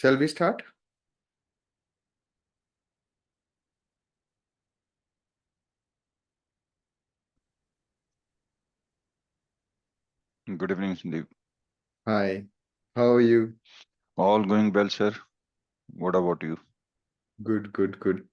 Shall we start? Good evening, Sandeep. Hi, how are you? All going well, sir. What about you? Good, good, good.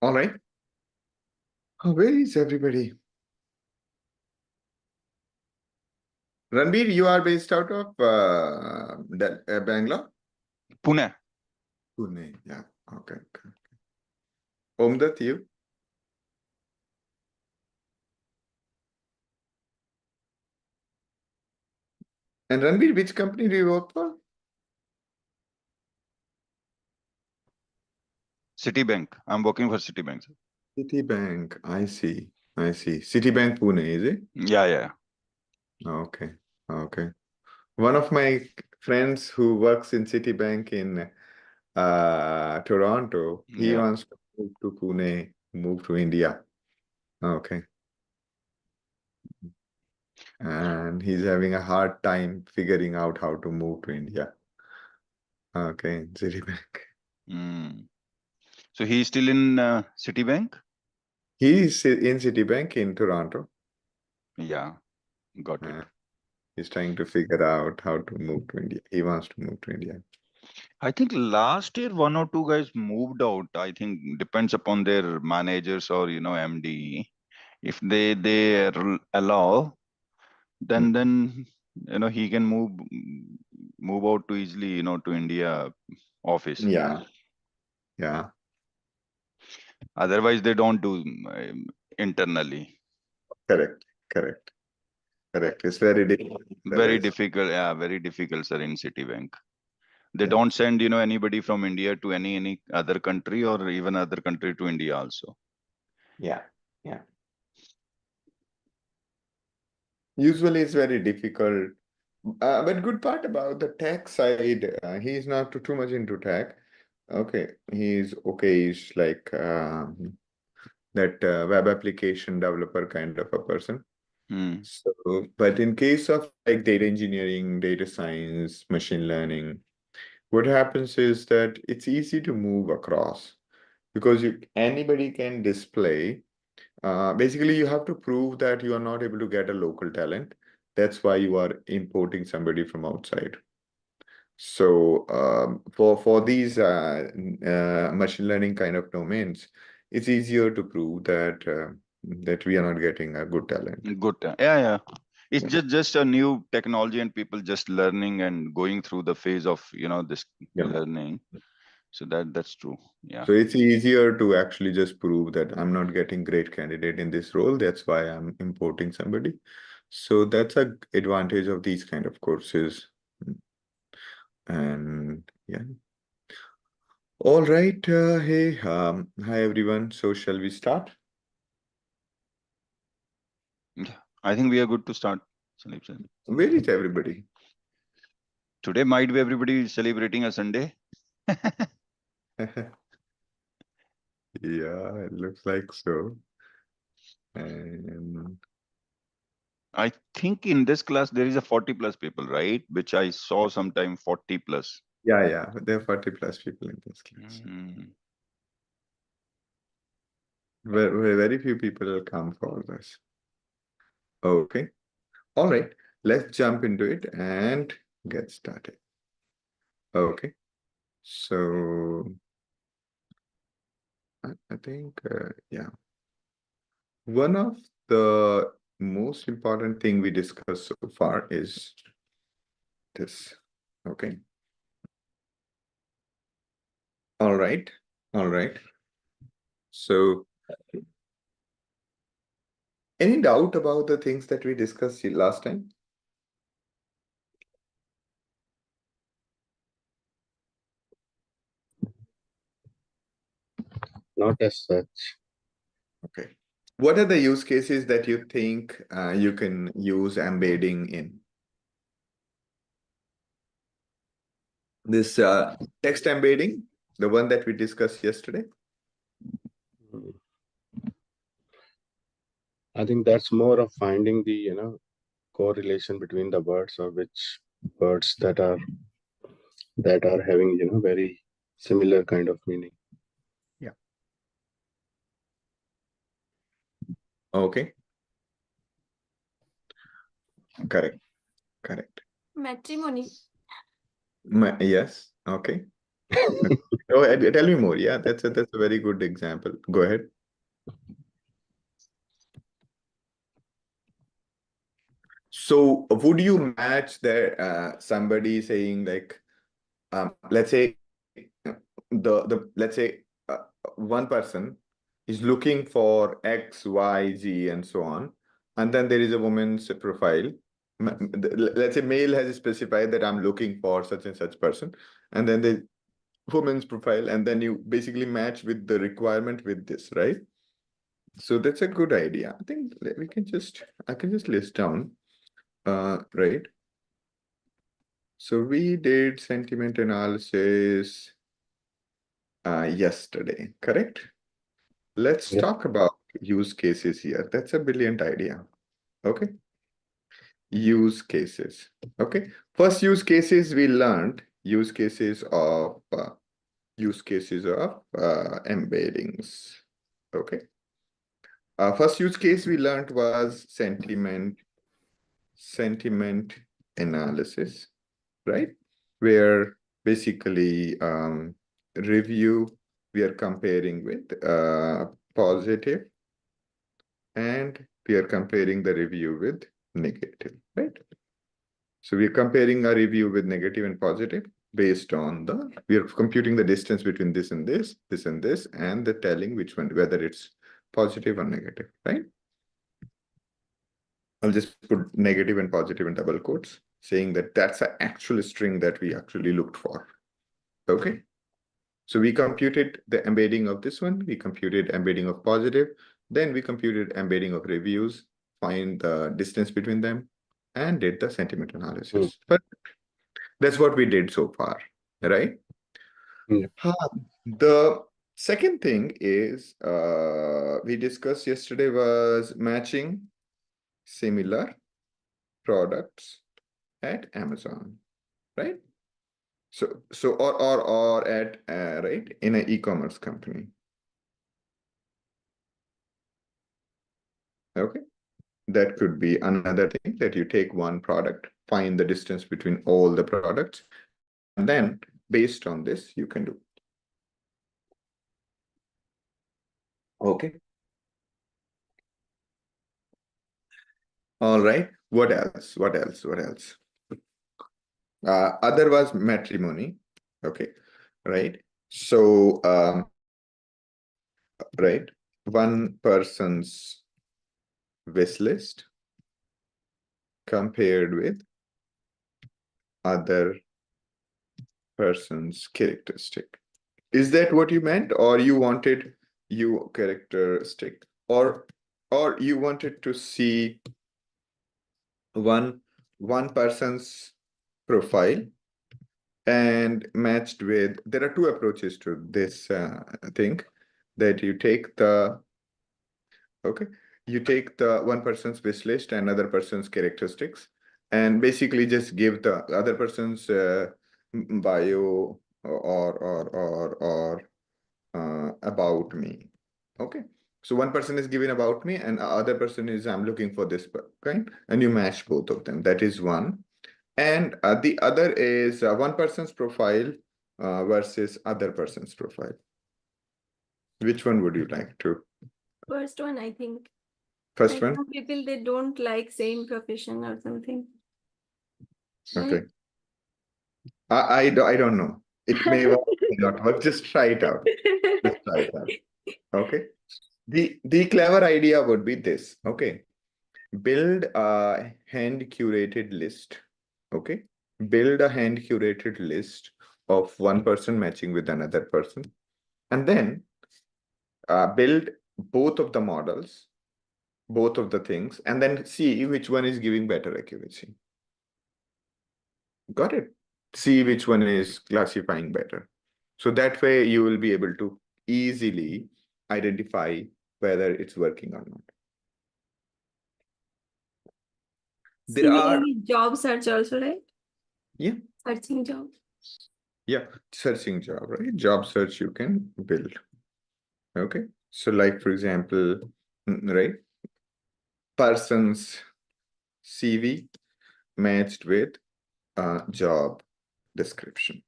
All right. Where is everybody? Ranbir, you are based out of Bangalore? Pune. Pune, yeah. Okay, okay. Omdat, you? And Ranbir, which company do you work for? Citibank. I'm working for Citibank, sir. Citibank. I see. I see. Citibank Pune, is it? Yeah. Okay, okay. One of my friends who works in Citibank in Toronto, he Yeah. wants to move to Pune, move to India. Okay. And he's having a hard time figuring out how to move to India. Okay, Citibank. Mm. So he's still in Citibank? He's in Citibank in Toronto. Yeah, got it. Uh, he's trying to figure out how to move to India. He wants to move to India. I think last year one or two guys moved out. I think depends upon their managers or MD. If they allow, Mm. then he can move out too easily, to India office. Yeah, yeah, Otherwise, they don't do internally. correct, correct, correct. It's very difficult. Very difficult. Yeah, very difficult, sir, in Citibank. They Yeah, don't send, anybody from India to any other country or even other country to India also. yeah, yeah. Usually it's very difficult. But good part about the tech side, he's not too much into tech. Okay, he's okay. He's like that web application developer kind of a person. Hmm. So, but in case of like data engineering, data science, machine learning, what happens is that it's easy to move across because anybody can display. Basically, you have to prove that you are not able to get a local talent. That's why you are importing somebody from outside. So for these machine learning kind of domains, it's easier to prove that that we are not getting a good talent. Good. Yeah. It's Yeah. just a new technology and people just learning and going through the phase of, this Yeah. learning. So that's true. Yeah. So it's easier to actually just prove that I'm not getting great candidate in this role. That's why I'm importing somebody. So that's a advantage of these kind of courses. And yeah. All right. Hey, hi everyone. So shall we start? Yeah. I think we are good to start, Sandeep sir. Where is everybody? Today might be everybody celebrating a Sunday. Yeah, it looks like so. And I think in this class there is a 40 plus people, right? Which I saw sometime 40 plus. yeah, there are 40 plus people in this class. Mm. Very few people will come for this. Okay. All right. Let's jump into it and get started. Okay. So I think, yeah, one of the most important thing we discussed so far is this. Okay. All right. All right. So any doubt about the things that we discussed last time? not as such. Okay. What are the use cases that you think you can use embedding in? This text embedding, the one that we discussed yesterday? Mm. I think that's more of finding the correlation between the words, or which words that are having very similar kind of meaning. Yeah. Okay. Correct. Correct. Matrimony. Yes. Okay. Go ahead. Tell me more. Yeah, that's a very good example. Go ahead. So would you match that somebody saying like let's say let's say one person is looking for X, Y, Z, and so on, and then there is a woman's profile. Let's say male has specified that I'm looking for such and such person, and then the woman's profile, and then you basically match with the requirement with this, right? So that's a good idea. I think I can just list down, right? So we did sentiment analysis yesterday, correct? Let's Yeah. talk about use cases here. That's a brilliant idea. Okay. Use cases. Okay. First use cases we learned use cases of embeddings. Okay. First use case we learned was sentiment analysis, right? Where basically review we are comparing with positive, and we are comparing the review with negative, right? So we're comparing a review with negative and positive based on we are computing the distance between this and this, this and this, and the telling which one, whether it's positive or negative, right? I'll just put negative and positive in double quotes, saying that that's the actual string that we actually looked for. Okay. So we computed the embedding of this one, we computed embedding of positive, then we computed embedding of reviews, find the distance between them, and did the sentiment analysis. But that's what we did so far, right? Yeah. The second thing is we discussed yesterday was matching similar products at Amazon, right? So or at right in an e-commerce company. Okay, that could be another thing, that you take one product, find the distance between all the products, and then based on this you can do. Okay. All right. What else? What else? What else? Other was matrimony. Okay. Right. So right, one person's wish list compared with other person's characteristic. Is that what you meant, or you wanted you characteristic, or you wanted to see one person's profile and matched with? There are two approaches to this thing, that you take the you take the one person's wish list and other person's characteristics, and basically just give the other person's bio or about me. Okay, so one person is given about me, and other person is I'm looking for this kind, and you match both of them. That is one. And the other is one person's profile versus other person's profile. Which one would you like to? First one, I think. First Like one? some people, they don't like same profession or something. Okay. I don't know. It may work, may not work. Just try it out. Just try it out. Okay. The clever idea would be this. Okay. Build a hand curated list. Okay. Build a hand curated list of one person matching with another person. And then build both of the models, both of the things, and then see which one is giving better accuracy. Got it? See which one is classifying better. So that way you will be able to easily identify whether it's working or not. There are, Similarly, job search also, right? yeah, Searching job. yeah, searching job, right? Job search you can build. Okay. So like, for example, right? Person's CV matched with job description.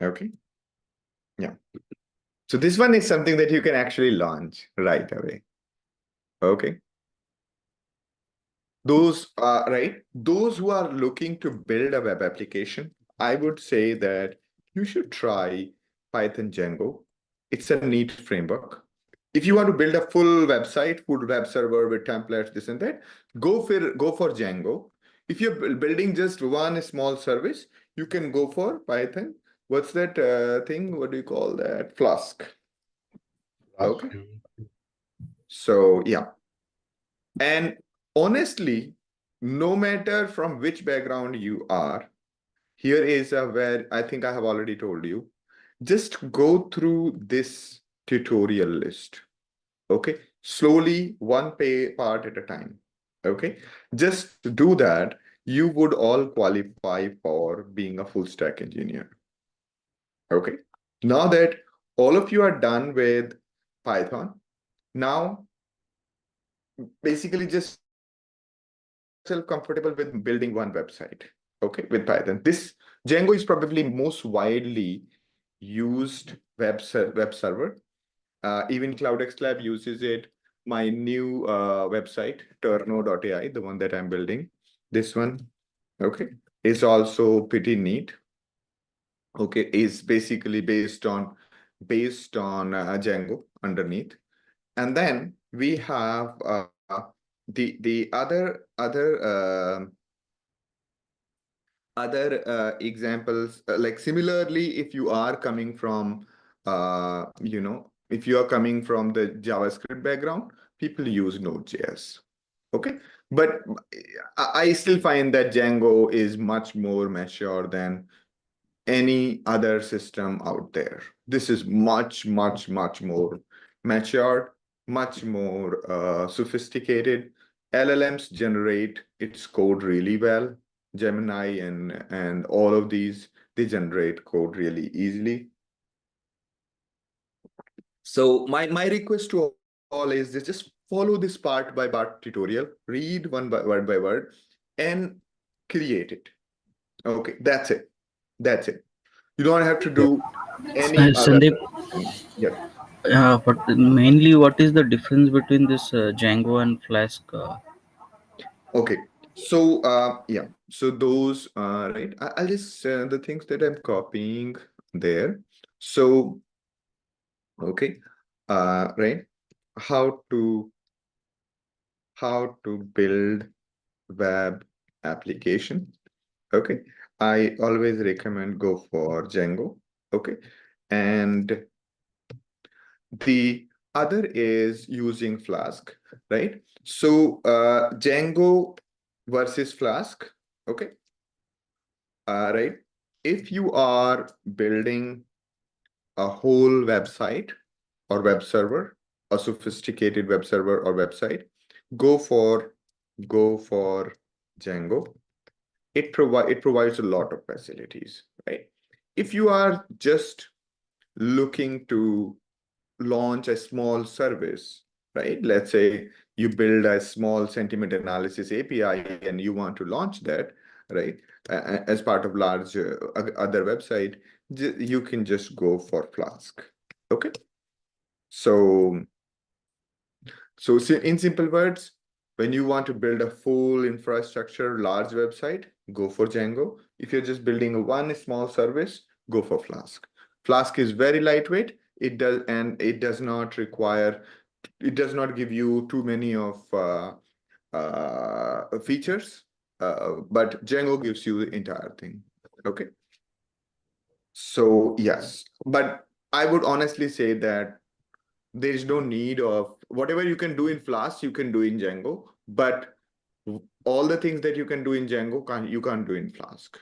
Okay. Yeah. So this one is something that you can actually launch right away. Okay. Those right. Those who are looking to build a web application, I would say that you should try Python Django. It's a neat framework. If you want to build a full website, full web server with templates, this and that, go for Django. If you're building just one small service, you can go for Python. What's that thing? What do you call that? Flask. Okay. So yeah. And honestly, no matter from which background you are, here is where I think I have already told you, just go through this tutorial list. Okay, slowly, one part at a time. Okay, just to do that, you would all qualify for being a full stack engineer. Okay, now that all of you are done with Python, now basically just yourself comfortable with building one website. Okay, with Python. This Django is probably most widely used web server. Even CloudX Lab uses it. My new website, Turno.ai, the one that I'm building, this one, okay, is also pretty neat. Okay, is basically based on Django underneath, and then we have the other examples, like similarly, if you are coming from if you are coming from the JavaScript background, people use Node.js. Okay, but I still find that Django is much more mature than any other system out there. This is much more matured, much more sophisticated. LLMs generate its code really well. Gemini and all of these, they generate code really easily. So my request to all is this: just follow this part by part tutorial, read word by word, and create it. Okay, that's it. That's it. You don't have to do any other Sandeep, thing. Yeah. but mainly what is the difference between this Django and Flask? Okay. So yeah. So those right. I'll just the things that I'm copying there. So okay. Right. How to build web application. Okay. I always recommend go for Django. Okay. And the other is using Flask, right? So Django versus Flask, okay? Right? If you are building a whole website or web server, a sophisticated web server or website, go for Django. It provides a lot of facilities, right? If you are just looking to launch a small service, right? Let's say you build a small sentiment analysis API and you want to launch that, right? As part of large other website, you can just go for Flask. Okay. So in simple words, when you want to build a full infrastructure, large website, go for Django. If you're just building one small service, go for Flask. Flask is very lightweight. It does not require, it does not give you too many of features, but Django gives you the entire thing. Okay. So yes, but I would honestly say that there is no need of whatever you can do in Flask, you can do in Django, but all the things that you can do in Django you can't do in Flask.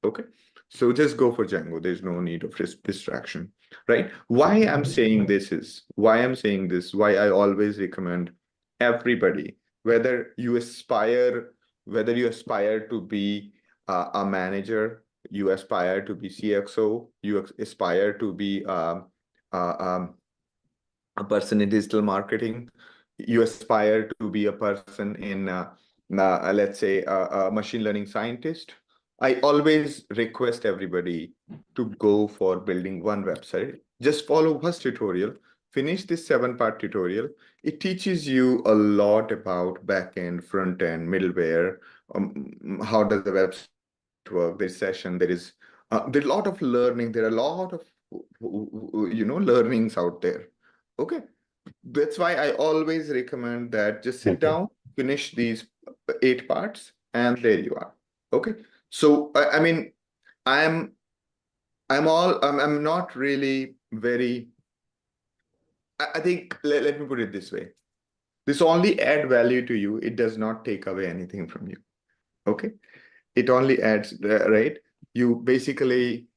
Okay, so just go for Django. There's no need of distraction, right? Why I'm saying this is why I'm saying this. Why I always recommend everybody, whether you aspire to be a manager, you aspire to be CXO, you aspire to be uh, um, a person in digital marketing, you aspire to be a person in, let's say, a machine learning scientist. I always request everybody to go for building one website. Just follow first tutorial, finish this 7-part tutorial. It teaches you a lot about backend, front end, middleware. How does the website work? There's session. There's a lot of learning. There are a lot of learnings out there. Okay, that's why I always recommend that just sit Okay. down, finish these 8 parts, and there you are. Okay, so I mean, I'm not really very. I think let me put it this way: this only add value to you. It does not take away anything from you. Okay, it only adds, right? You basically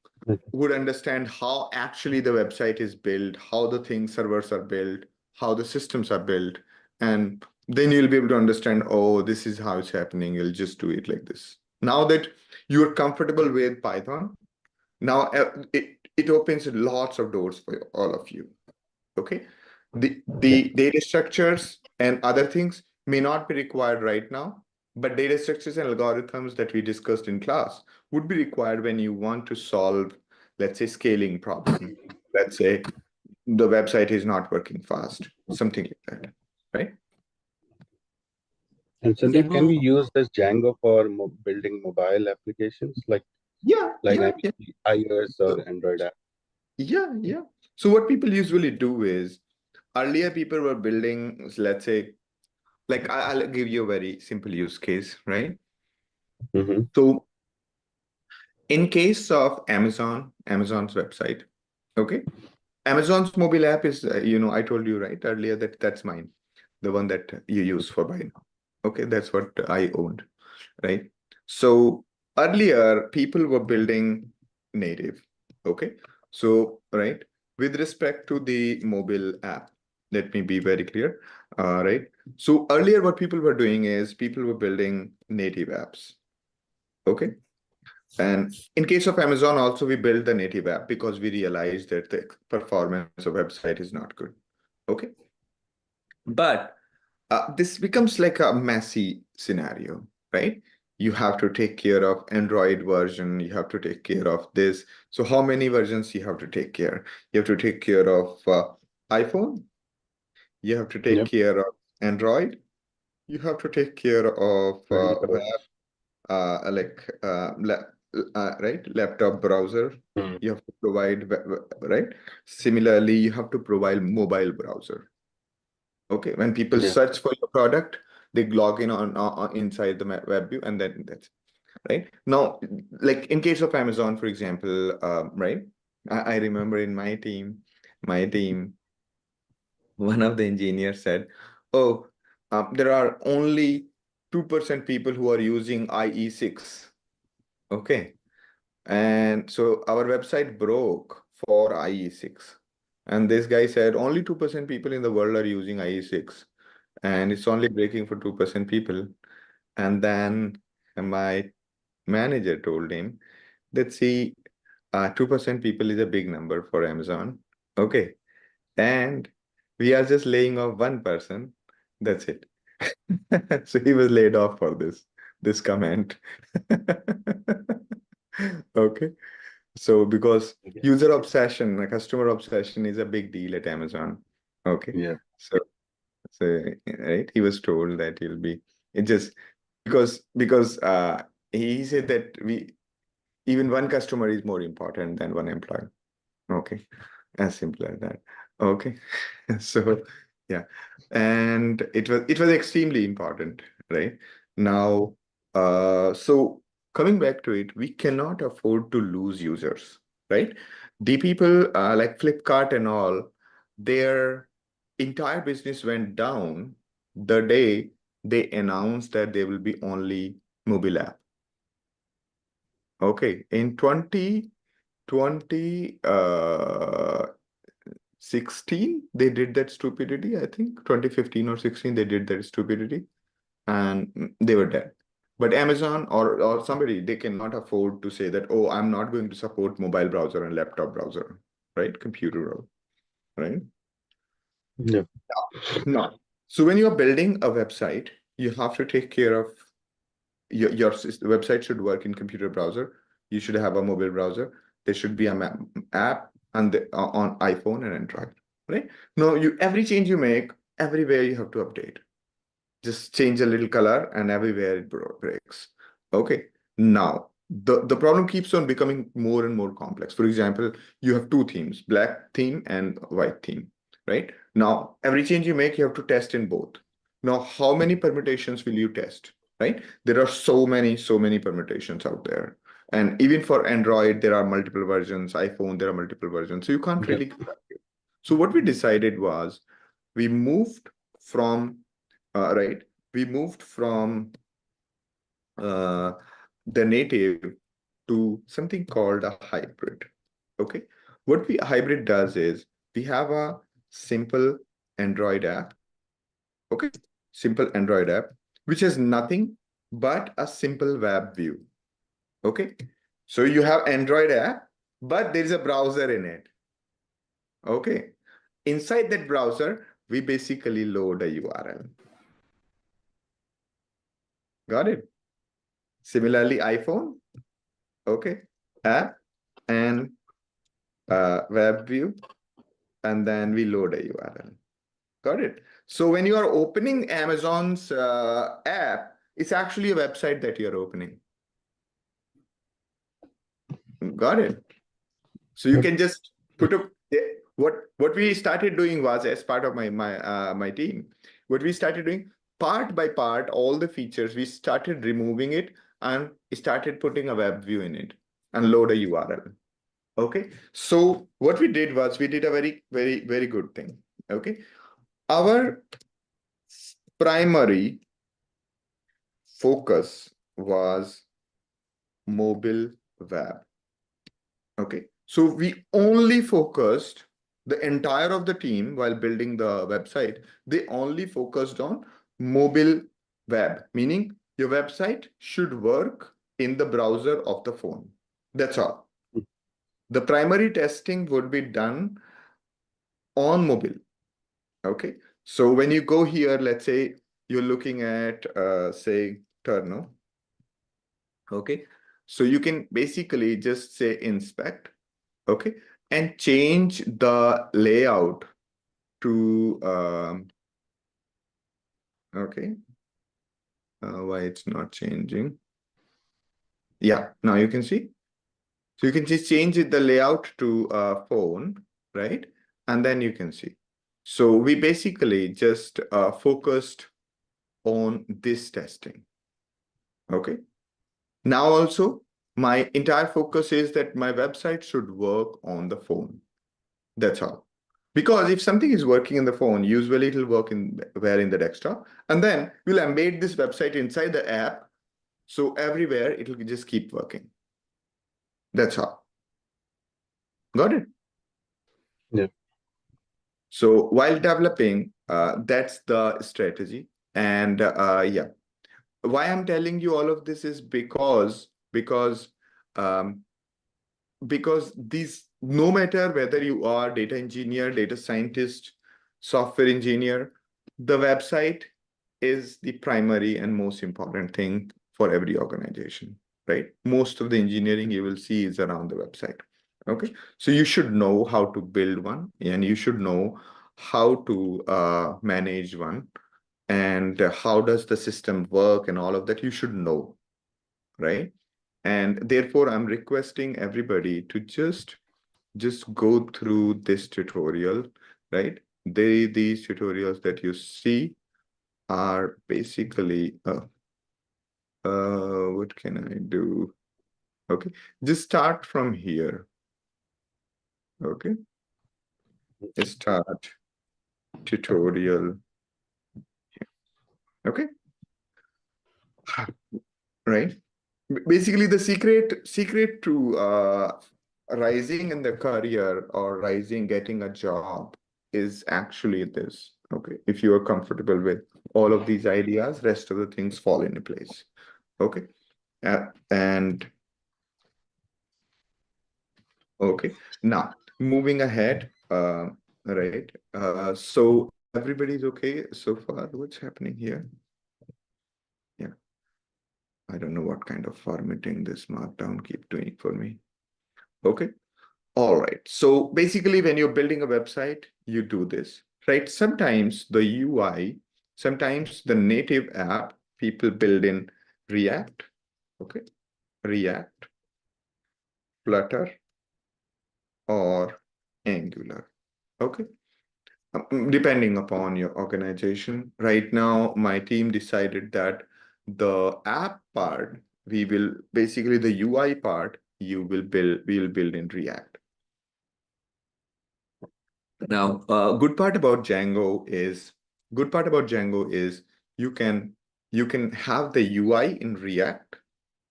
would understand how actually the website is built, how the things servers are built, how the systems are built, and then you'll be able to understand, oh, this is how it's happening. You'll just do it like this. Now that you're comfortable with Python, now it opens lots of doors for all of you. Okay, the data structures and other things may not be required right now, but data structures and algorithms that we discussed in class would be required when you want to solve, let's say, scaling problem. Let's say the website is not working fast, something like that, right? And Sandeep, can we use this Django for building mobile applications like Yeah, yeah. iOS or Android app? Yeah. So what people usually do is, earlier people were building, let's say, like I'll give you a very simple use case, right? Mm-hmm. So in case of Amazon's website, okay, Amazon's mobile app is, I told you right earlier that that's mine, the one that you use for buy now. Okay, that's what I owned, right? So earlier people were building native, okay? So, right, with respect to the mobile app, let me be very clear, right? So earlier what people were doing is people were building native apps, okay? And in case of Amazon, also we built the native app because we realized that the performance of website is not good. Okay. But this becomes like a messy scenario, right? You have to take care of Android version, you have to take care of this. So how many versions you have to take care? You have to take care of iPhone, you have to take Yep. care of Android, you have to take care of iOS. right, laptop browser. Mm. You have to provide, right? Similarly, you have to provide mobile browser. Okay, when people Yeah. search for your product, they log in on inside the web view, and then that's right. Now, like in case of Amazon, for example, right? I remember in my team, one of the engineers said, "Oh, there are only 2% people who are using IE6." Okay. And so our website broke for IE6. And this guy said only 2% people in the world are using IE6. And it's only breaking for 2% people. And then my manager told him that, see, 2% people is a big number for Amazon. Okay. And we are just laying off one person. That's it. So he was laid off for this comment. Okay. So because Okay. user obsession, customer obsession is a big deal at Amazon. Okay. Yeah. So right, he was told that he'll be it just because he said that even one customer is more important than one employee. Okay. As simple as that. Okay. So yeah. And it was extremely important, right? Now, so coming back to it, we cannot afford to lose users. right? The people like Flipkart and all, their entire business went down the day they announced that there will be only mobile app. Okay, in 2020, 16, they did that stupidity, I think. 2015 or 16, they did that stupidity and they were dead. But Amazon or somebody, they cannot afford to say that, oh, I'm not going to support mobile browser and laptop browser, right? Computer browser, right? Yeah. No. So when you're building a website, you have to take care of your website should work in computer browser. You should have a mobile browser. There should be an app on iPhone and Android, right? No, every change you make, everywhere you have to update. Just change a little color and everywhere it breaks. Okay. Now, the problem keeps on becoming more and more complex. For example, you have two themes, black theme and white theme, right? Now, every change you make, you have to test in both. Now, how many permutations will you test, right? There are so many permutations out there. And even for Android, there are multiple versions. iPhone, there are multiple versions. So you can't Yeah. really. So what we decided was we moved from right? We moved from the native to something called a hybrid. Okay. What hybrid does is we have a simple Android app. Okay. Simple Android app, which has nothing but a simple web view. Okay. So you have Android app, but there is a browser in it. Okay. Inside that browser, we basically load a URL. Got it? Similarly, iPhone, okay, app and web view, and then we load a URL. Got it? So when you are opening Amazon's app, it's actually a website that you're opening. Got it? So you can just put up what we started doing was, as part of my team, what we started doing part by part, all the features, we started removing it and started putting a web view in it and load a URL. Okay. So what we did was we did a very, very, very good thing. Okay. Our primary focus was mobile web. Okay. So we only focused the entire of the team while building the website. They only focused on mobile web, meaning your website should work in the browser of the phone. That's all. The primary testing would be done on mobile. Okay. So when you go here, let's say you're looking at, say, Turno. Okay. So you can basically just say inspect. Okay. And change the layout to, okay. Why it's not changing? Yeah. Now you can see. So you can just change the layout to phone, right? And then you can see. So we basically just focused on this testing. Okay. Now also, my entire focus is that my website should work on the phone. That's all. Because if something is working in the phone, usually it'll work in the desktop. And then we'll embed this website inside the app. So everywhere it'll just keep working. That's all. Got it? Yeah. So while developing, that's the strategy. And yeah, why I'm telling you all of this is because these, no matter whether you are data engineer, data scientist, software engineer, the website is the primary and most important thing for every organization, right? Most of the engineering you will see is around the website. Okay, so you should know how to build one, and you should know how to manage one, and how does the system work, and all of that you should know, right? And therefore, I'm requesting everybody to just go through this tutorial, right? These tutorials that you see are basically, what can I do? Okay, just start from here. Okay. Start tutorial. Okay. Right. Basically, the secret to rising in the career or rising, getting a job is actually this. Okay. If you are comfortable with all of these ideas, rest of the things fall into place. Okay. And okay. Now, moving ahead, right. So everybody's okay so far. What's happening here? Yeah. I don't know what kind of formatting this Markdown keep doing for me. Okay. All right. So basically, when you're building a website, you do this, right? Sometimes the UI, sometimes the native app, people build in React, okay? React, Flutter, or Angular, okay? Depending upon your organization. Right now, my team decided that the app part, we will basically the UI part, we'll build in React. Now, good part about Django is you can have the UI in React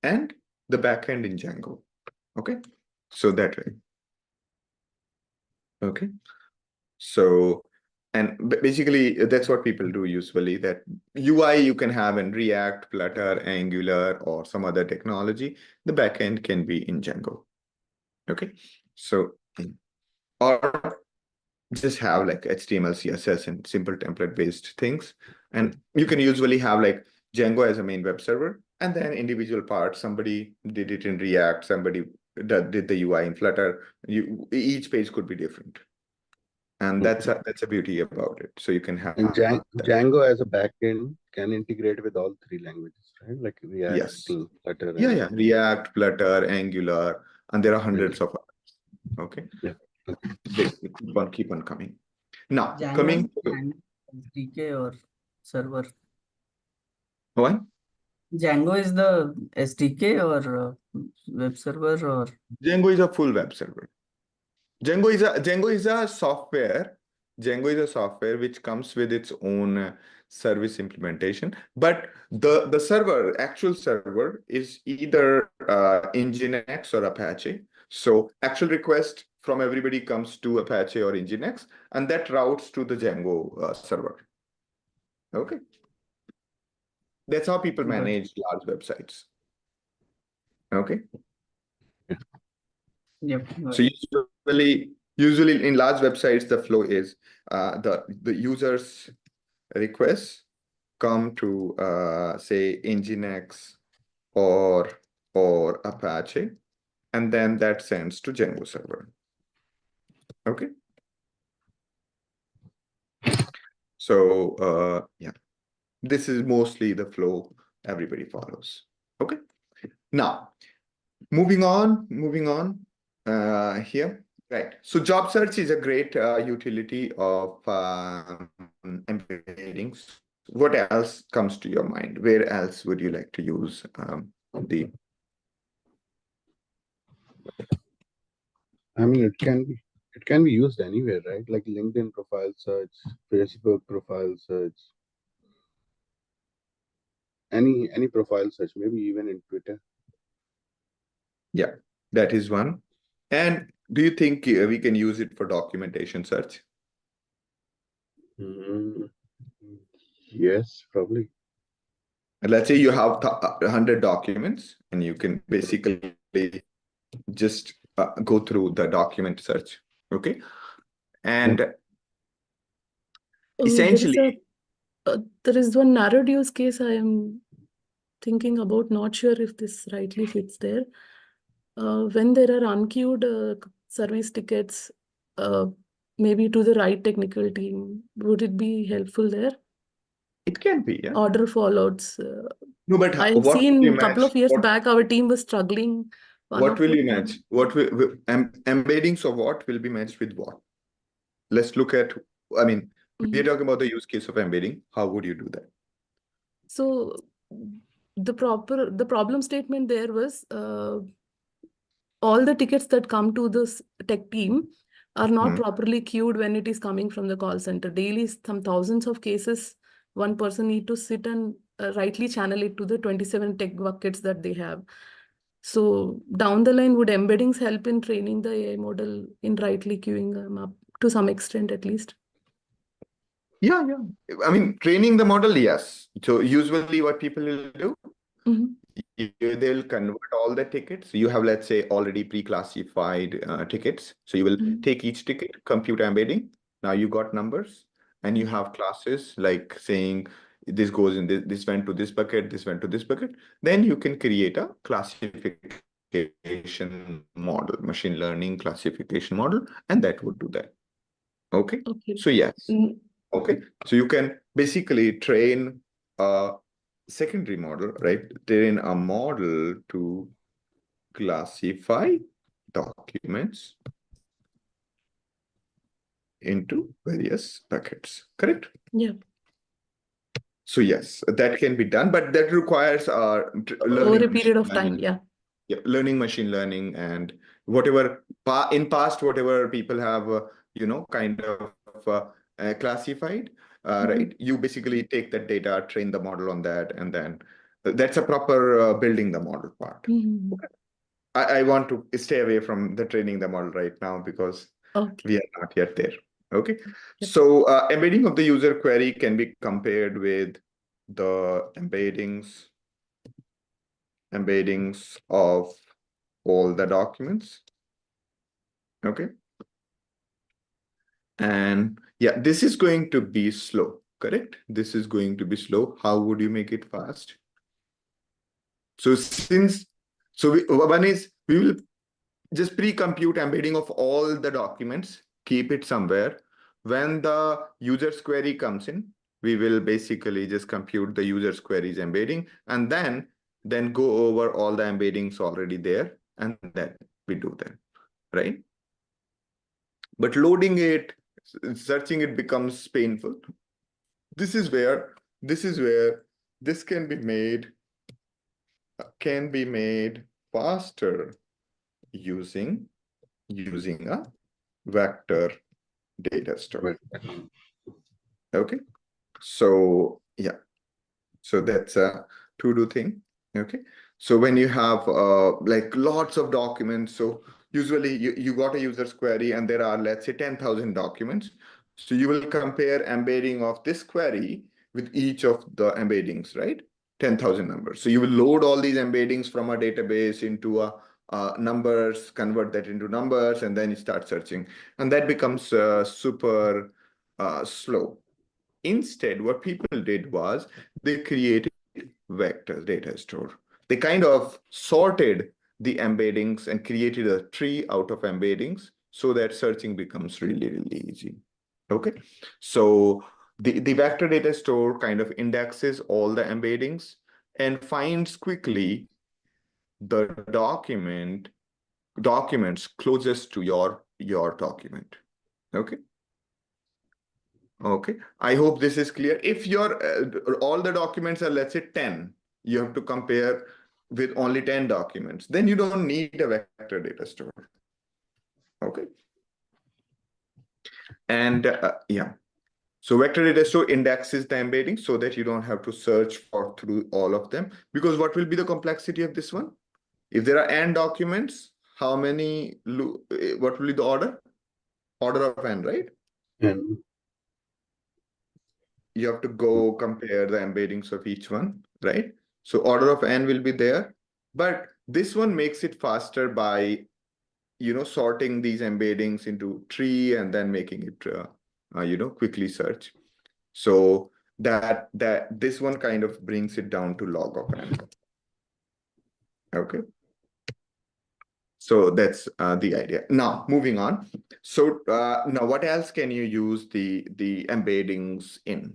and the backend in Django. Okay, so that way. Okay, so and basically that's what people do usually. That UI you can have in React, Flutter, Angular, or some other technology. The backend can be in Django. Okay, so or just have like HTML, CSS, and simple template-based things. And you can usually have like Django as a main web server, and then individual parts. Somebody did it in React, somebody did the UI in Flutter. Each page could be different. And that's a beauty about it. So you can have And that. Django as a backend can integrate with all three languages, right? Like React, Yes. Flutter. Yeah. React, Flutter, Angular, and there are hundreds of others. Okay. Yeah. They keep on coming. Now, Django coming to SDK or server? what? Django is the SDK or web server or? Django is a full web server. Django is a software. Django is a software which comes with its own service implementation. But the actual server is either Nginx or Apache. So actual request from everybody comes to Apache or Nginx, and that routes to the Django server. Okay. That's how people manage large websites. Okay. Yep. So usually in large websites, the flow is the users requests come to say Nginx or Apache, and then that sends to Django server. Okay. So yeah, this is mostly the flow everybody follows. Okay. Now, moving on here. Right. So job search is a great utility of embeddings. What else comes to your mind? Where else would you like to use the? I mean, it can be used anywhere, right? Like LinkedIn profile search, Facebook profile search, any profile search, maybe even in Twitter. Yeah, that is one. And do you think we can use it for documentation search? Yes, probably. And let's say you have 100 documents, and you can basically just go through the document search. Okay. And essentially, there is one narrowed use case I am thinking about, not sure if this rightly fits there. When there are unqueued service tickets, maybe to the right technical team, would it be helpful there? it can be, yeah. Order fallouts. No, but I've what will seen you a couple match? of years back, our team was struggling. What will you match? What will embeddings of what will be matched with what? Let's look at, I mean, we are talking about the use case of embedding. How would you do that? So the problem statement there was all the tickets that come to this tech team are not Hmm. properly queued when it is coming from the call center. Daily, some thousands of cases, one person need to sit and rightly channel it to the 27 tech buckets that they have. So down the line, would embeddings help in training the AI model in rightly queuing them up to some extent at least? Yeah, yeah. I mean, training the model, yes. So usually what people will do, Mhm. they'll convert all the tickets. You have, let's say, already pre-classified tickets. So you will Mhm. take each ticket, compute embedding. Now you got numbers, and you have classes like saying this goes in this went to this bucket, this went to this bucket. Then you can create a classification model, machine learning classification model, and that would do that. Okay. Okay. So yes. Mm, Okay. So you can basically train a secondary model, right? Train a model to classify documents into various buckets, correct? Yeah. So yes, that can be done, but that requires Over learning a period machine of time. learning. Yeah. Yeah, learning machine learning and whatever in past, whatever people have, kind of classified, right? You basically take that data, train the model on that, and then that's a proper building the model part. Mhm. I want to stay away from the training the model right now because Okay. we are not yet there. Okay. Yep. So embedding of the user query can be compared with the embeddings of all the documents. Okay. And yeah, this is going to be slow, correct? This is going to be slow. How would you make it fast? So one is we will just pre-compute embedding of all the documents, keep it somewhere. When the user's query comes in, we will basically just compute the user's query's embedding and then go over all the embeddings already there, and then we do that, right? But loading it, searching it becomes painful. This is where this can be made faster using a vector data store. Okay, so yeah, so that's a to-do thing. Okay, so when you have like lots of documents, so usually you got a user's query and there are, let's say, 10,000 documents. So you will compare embedding of this query with each of the embeddings, right? 10,000 numbers. So you will load all these embeddings from a database into a numbers, convert that into numbers, and then you start searching. And that becomes super slow. Instead, what people did was they created vector data store. They kind of sorted the embeddings and created a tree out of embeddings so that searching becomes really, really easy. Okay, so the vector data store kind of indexes all the embeddings and finds quickly the documents closest to your document. Okay. Okay, I hope this is clear. If your all the documents are, let's say, 10, you have to compare with only 10 documents, then you don't need a vector data store. Okay. And yeah, so vector data store indexes the embedding so that you don't have to search through all of them. Because what will be the complexity of this one? If there are n documents, how many, what will be the order? Order of n, right? And You have to go compare the embeddings of each one, right? So order of n will be there, but this one makes it faster by, sorting these embeddings into tree and then making it, quickly search. So that this one kind of brings it down to log of n. Okay. So that's the idea. Now moving on. So now what else can you use the embeddings in?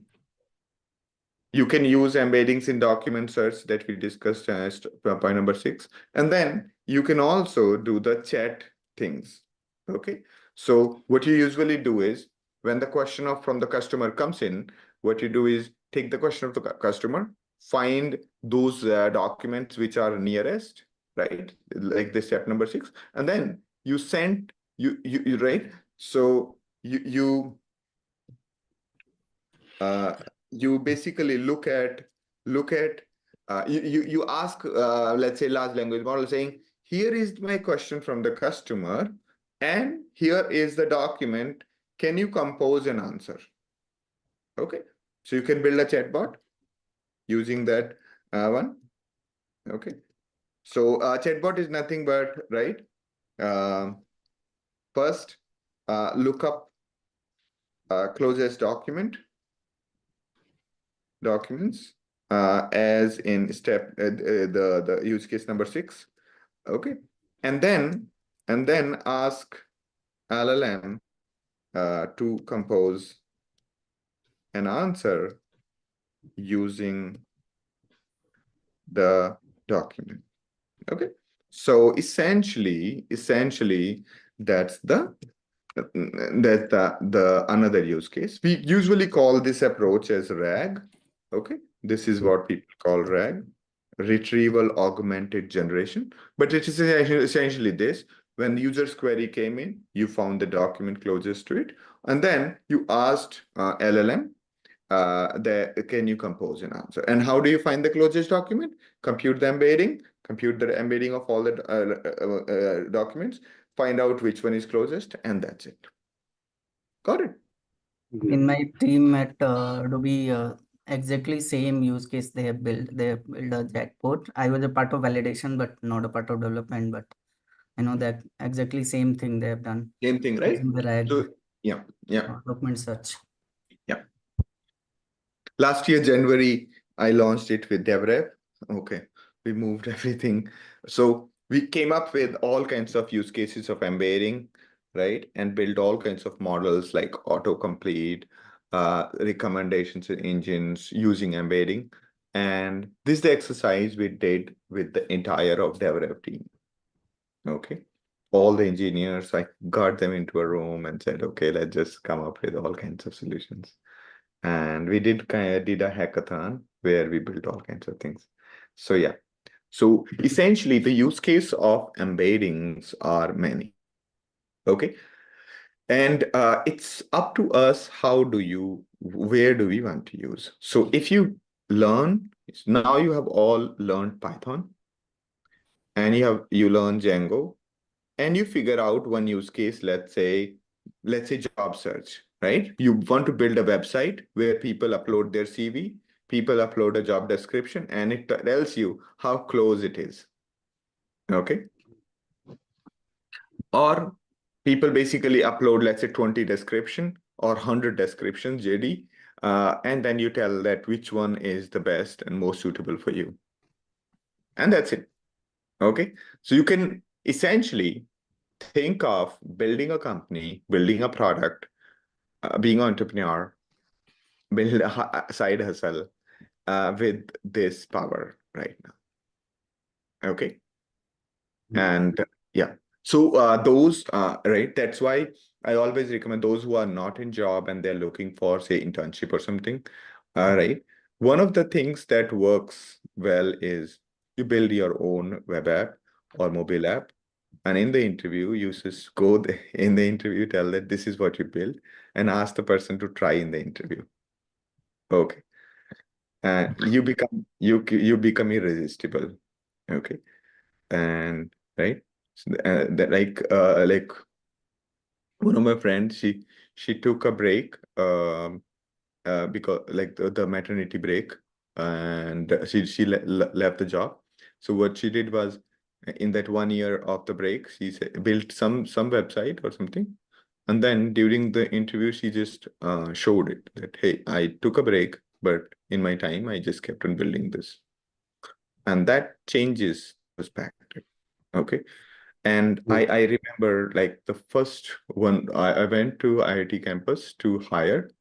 You can use embeddings in document search that we discussed as point number 6. And then you can also do the chat things. Okay. So what you usually do is when the question from the customer comes in, what you do is take the question of the customer, find those documents which are nearest, right? Like the step number 6. And then you send, you right? So you basically look at you ask let's say large language model saying, here is my question from the customer and here is the document, can you compose an answer? Okay, so you can build a chatbot using that one. Okay, so chatbot is nothing but, right, first look up closest documents as in step the use case number 6. Okay, and then ask LLM to compose an answer using the document. Okay, so essentially that's the another use case. We usually call this approach as RAG. Okay, this is what people call RAG, retrieval augmented generation. But it is essentially this: when the user's query came in, you found the document closest to it, and then you asked LLM, can you compose an answer? And how do you find the closest document? Compute the embedding of all the documents, find out which one is closest, and that's it. Got it? In my team at Adobe, exactly same use case they have built. They have built a chatbot. I was a part of validation, but not a part of development. But I know that exactly same thing they have done. Same thing, right? Using the RAG So, yeah. document search. Last year, January, I launched it with DevRev. Okay, we moved everything. So we came up with all kinds of use cases of embedding, right? And built all kinds of models like autocomplete, recommendations engines using embedding. And this is the exercise we did with the entire of DevRev team. Okay. All the engineers, I got them into a room and said, okay, let's just come up with all kinds of solutions. And we did a hackathon where we built all kinds of things. So yeah, so essentially the use case of embeddings are many. Okay, and it's up to us. Where do we want to use? So if you learn, now you have all learned Python, and you learn Django, and you figure out one use case. Let's say job search. Right? You want to build a website where people upload their CV, people upload a job description, and it tells you how close it is. Okay. Or people basically upload, let's say 20 description or 100 descriptions, JD, and then you tell that which one is the best and most suitable for you. And that's it. Okay. So you can essentially think of building a company, building a product, being an entrepreneur, build a side hustle with this power right now. Okay. And yeah, so those right, that's why I always recommend those who are not in job and they're looking for, say, internship or something. Right, one of the things that works well is you build your own web app or mobile app, and in the interview you just in the interview tell that this is what you build and ask the person to try in the interview. Okay, and you become irresistible. Okay, and right, so, like one of my friends, she took a break because like the maternity break, and she left the job. So what she did was, in that 1 year of the break, she built some website or something, and then during the interview she just showed it that, hey, I took a break, but in my time I just kept on building this, and that changes perspective. Okay. And I remember, like, the first one, I went to IIT campus to hire,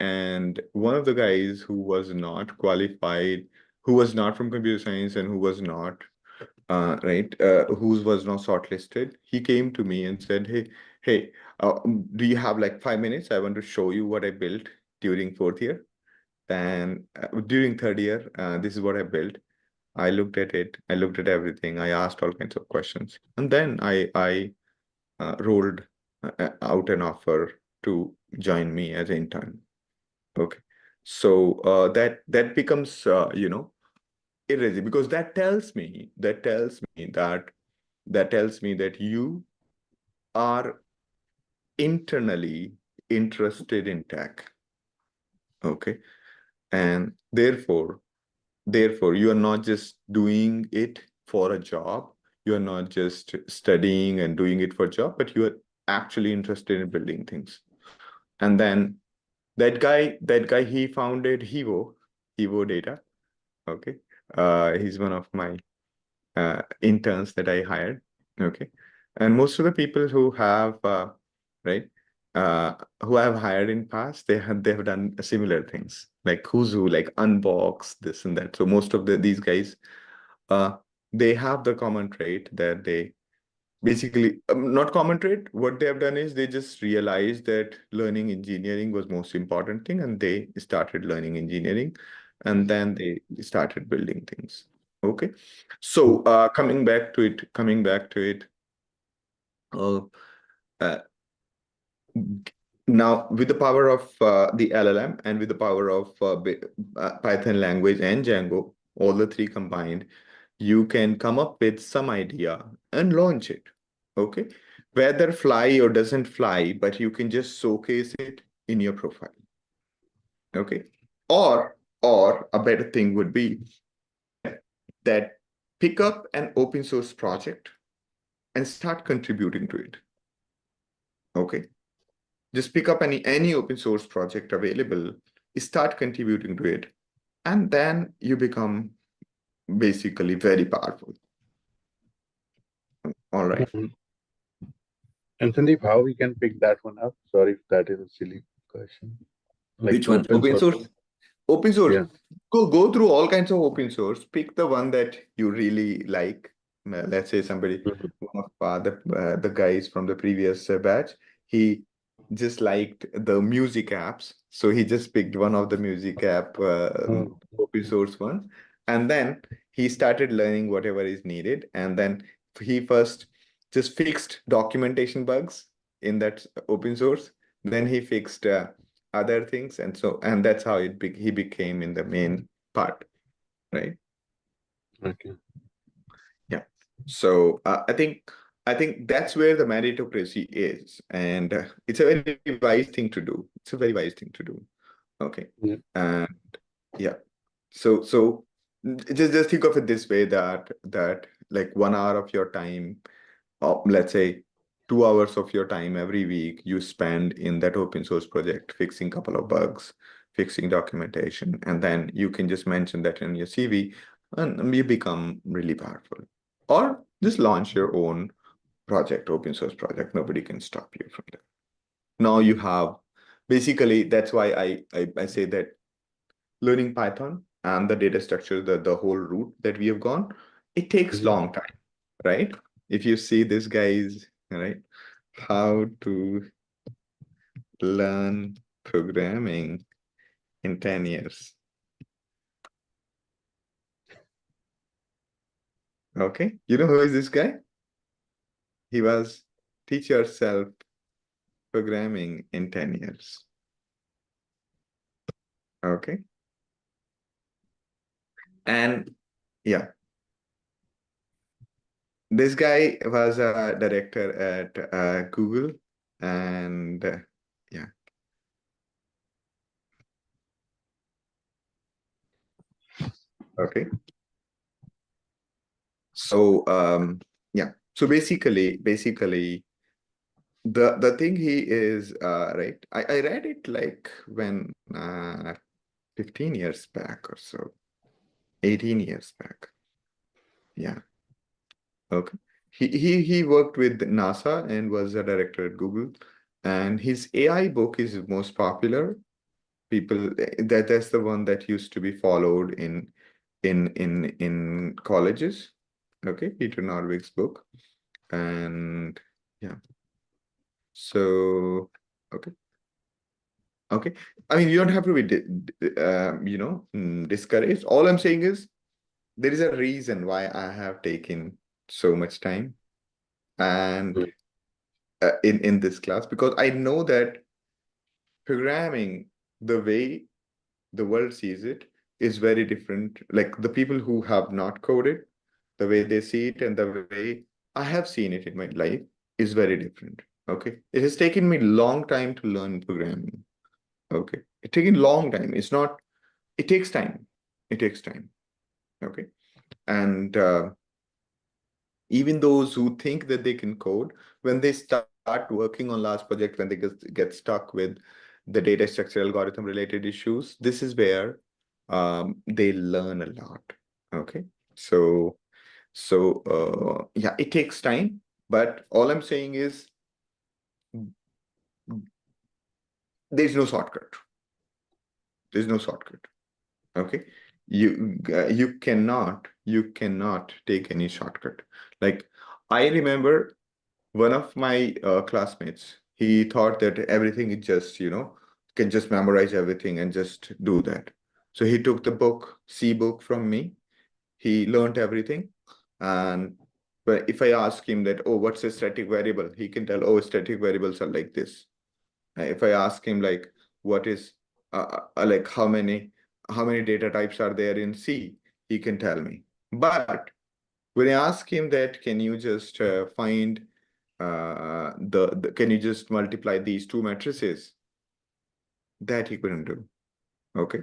and one of the guys who was not qualified, who was not from computer science, and who was not who was not shortlisted, he came to me and said, hey, do you have like 5 minutes? I want to show you what I built during 4th year, and during 3rd year, this is what I built. I looked at it. I looked at everything. I asked all kinds of questions, and then I rolled out an offer to join me as an intern. Okay, so that becomes irresistible, because that tells me that you are internally interested in tech. Okay, and therefore you are not just doing it for a job. You are not just studying and doing it for a job, but you are actually interested in building things. And then that guy, he founded Hivo Data. Okay, he's one of my interns that I hired. Okay, and most of the people who have right who I've hired in past, they have done similar things, like Huzu, like Unbox, this and that. So most of these guys, they have the common trait that they basically not common trait. What they have done is they just realized that learning engineering was most important thing, and they started learning engineering, and then they started building things. Okay, so coming back to it, uh, uh, now with the power of the LLM and with the power of Python language and Django, all the three combined, you can come up with some idea and launch it. Okay, whether fly or doesn't fly, but you can just showcase it in your profile. Okay, or a better thing would be that pick up an open source project and start contributing to it. Okay, just pick up any open source project available, start contributing to it, and then you become basically very powerful. All right. And Sandeep, how we can pick that one up? Sorry if that is a silly question. Like Which one? Open source? Open source. Yeah. Go through all kinds of open source. Pick the one that you really like. Let's say somebody, one of the guys from the previous batch, he just liked the music apps, so he just picked one of the music app open source one, and then he started learning whatever is needed, and then he first just fixed documentation bugs in that open source. Then he fixed other things, and that's how he became in the main part, right? Okay. Yeah. So I think that's where the meritocracy is, and it's a very wise thing to do. It's a very wise thing to do. Okay. Yeah. And yeah. So just think of it this way, that like 1 hour of your time, or let's say 2 hours of your time every week, you spend in that open source project fixing a couple of bugs, fixing documentation, and then you can just mention that in your CV, and you become really powerful. Or just launch your own project, open source project. Nobody can stop you from that. Now you have, basically, that's why I say that learning Python and the data structure, the whole route that we have gone, it takes long time, right? If you see this guy's, right, how to learn programming in 10 years. Okay, you know who is this guy? He was teach yourself programming in 10 years. Okay. And yeah, this guy was a director at Google, and yeah. Okay. So yeah. So basically the thing he is right. I read it like when 15 years back or so, 18 years back. Yeah. Okay. He worked with NASA and was a director at Google, and his AI book is most popular. People, that's the one that used to be followed in colleges. Okay, Peter Norvig's book. And yeah. So okay. Okay. I mean, you don't have to be discouraged. All I'm saying is there is a reason why I have taken so much time. And in this class, because I know that programming, the way the world sees it, is very different. Like the people who have not coded, the way they see it and the way I have seen it in my life is very different. Okay. It has taken me long time to learn programming. Okay. It's taken long time. It's not, it takes time. It takes time. Okay. And even those who think that they can code, when they start working on large projects, when they get stuck with the data structure algorithm related issues, this is where they learn a lot. Okay. So yeah, it takes time, but all I'm saying is there's no shortcut. There's no shortcut. Okay. You cannot take any shortcut. Like I remember one of my classmates, he thought that everything is just, can just memorize everything and just do that. So he took the book, C book from me. He learned everything. And but if I ask him that, oh, what's a static variable? He can tell, oh, static variables are like this. If I ask him like, what is like how many data types are there in C, he can tell me. But when I ask him that, can you just find can you just multiply these two matrices? That he couldn't do. Okay.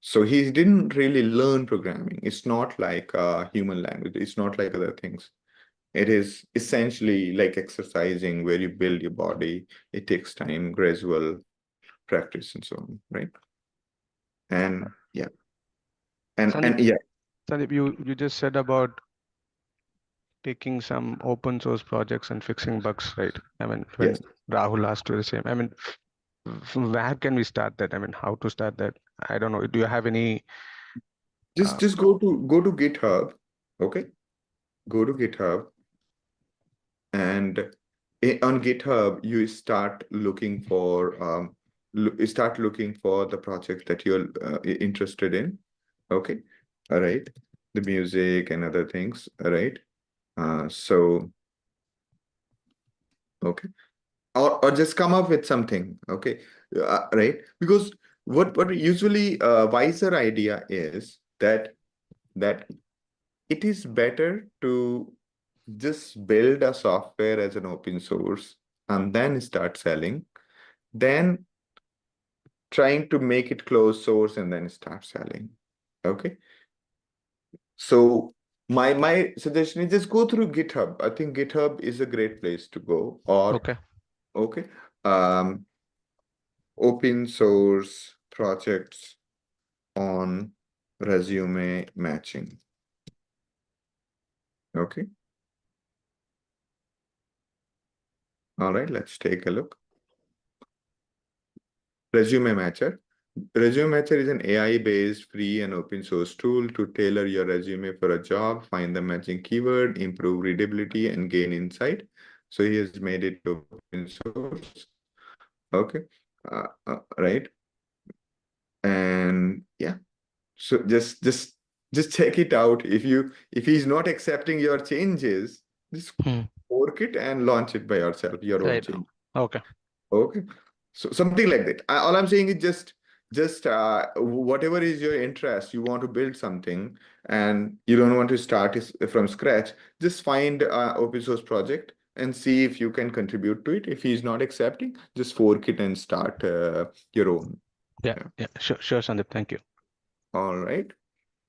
So he didn't really learn programming. It's not like human language. It's not like other things. It is essentially like exercising where you build your body. It takes time, gradual practice and so on, right? And yeah. And yeah. Sandeep, you just said about taking some open source projects and fixing bugs, right? I mean, when Yes. Rahul asked you the same, I mean, where can we start that? I mean, how to start that? I don't know. Do you have any? Just go to GitHub. Okay. Go to GitHub, and on GitHub you start looking for the project that you're interested in. Okay. All right. The music and other things. All right. So okay. Or just come up with something. Okay. Right. Because what usually wiser idea is that it is better to just build a software as an open source and then start selling, than trying to make it closed source and then start selling. Okay. So my suggestion is just go through GitHub. I think GitHub is a great place to go. Or Okay. Open source projects on resume matching. Okay. All right, let's take a look. Resume Matcher. Resume Matcher is an AI-based free and open source tool to tailor your resume for a job, find the matching keyword, improve readability, and gain insight. So he has made it open source. Okay, right. And yeah, so just check it out. If he's not accepting your changes, just fork it and launch it by yourself, your own change. Okay. Okay. So something like that. All I'm saying is just whatever is your interest, you want to build something and you don't want to start from scratch, just find an open source project and see if you can contribute to it. If he's not accepting, just fork it and start your own. Yeah. Sure, Sandeep. Thank you. All right.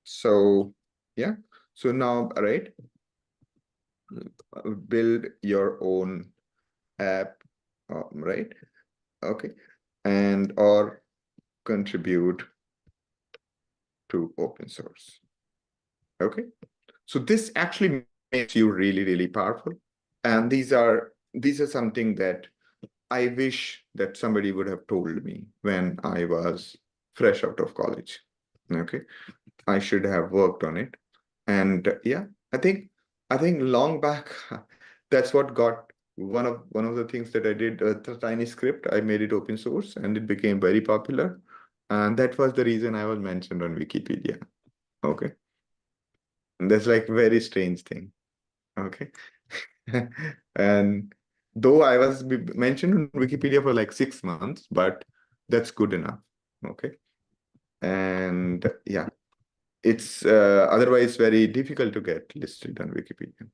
So yeah. So now, all right, build your own app, right? Okay. And or contribute to open source. Okay. So this actually makes you really, really powerful. And these are something that I wish that somebody would have told me when I was fresh out of college. Okay. I should have worked on it. And yeah, I think long back, that's what got one of the things that I did, the tiny script, I made it open source and it became very popular. And that was the reason I was mentioned on Wikipedia. Okay. And that's like very strange thing. Okay. And Though I was mentioned in Wikipedia for like 6 months, but that's good enough. Okay. And yeah, it's otherwise very difficult to get listed on Wikipedia.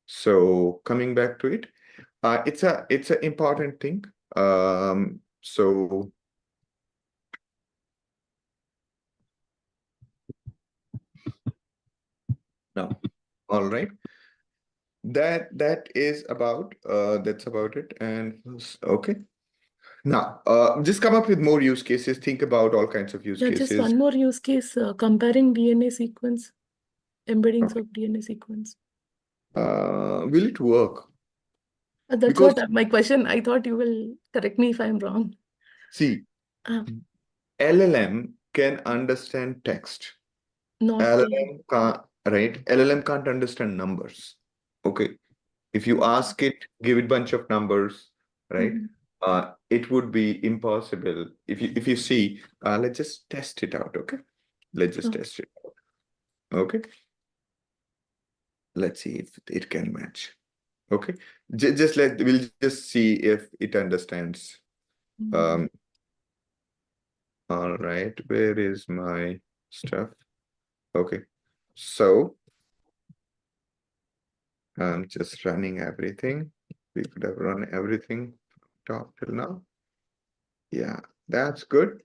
So coming back to it, it's an important thing. So now, all right. That is about that's about it. And okay. Now, just come up with more use cases. Think about all kinds of use Yeah, just cases. one more use case, comparing DNA sequence, embeddings Okay. of DNA sequence. Will it work? That's Because what my question. I thought you will correct me if I'm wrong. see, Uh, LLM can understand text. not LLM can't, right? LLM can't understand numbers. Okay. If you ask it, give it bunch of numbers, right? Mhm. It would be impossible. If you see, let's just test it out, okay? Let's just Oh. test it out. Okay. Let's see if it can match. Okay. We'll just see if it understands. Mhm. All right, where is my stuff? Okay. So I'm just running everything. We could have run everything from top till now. Yeah, that's good.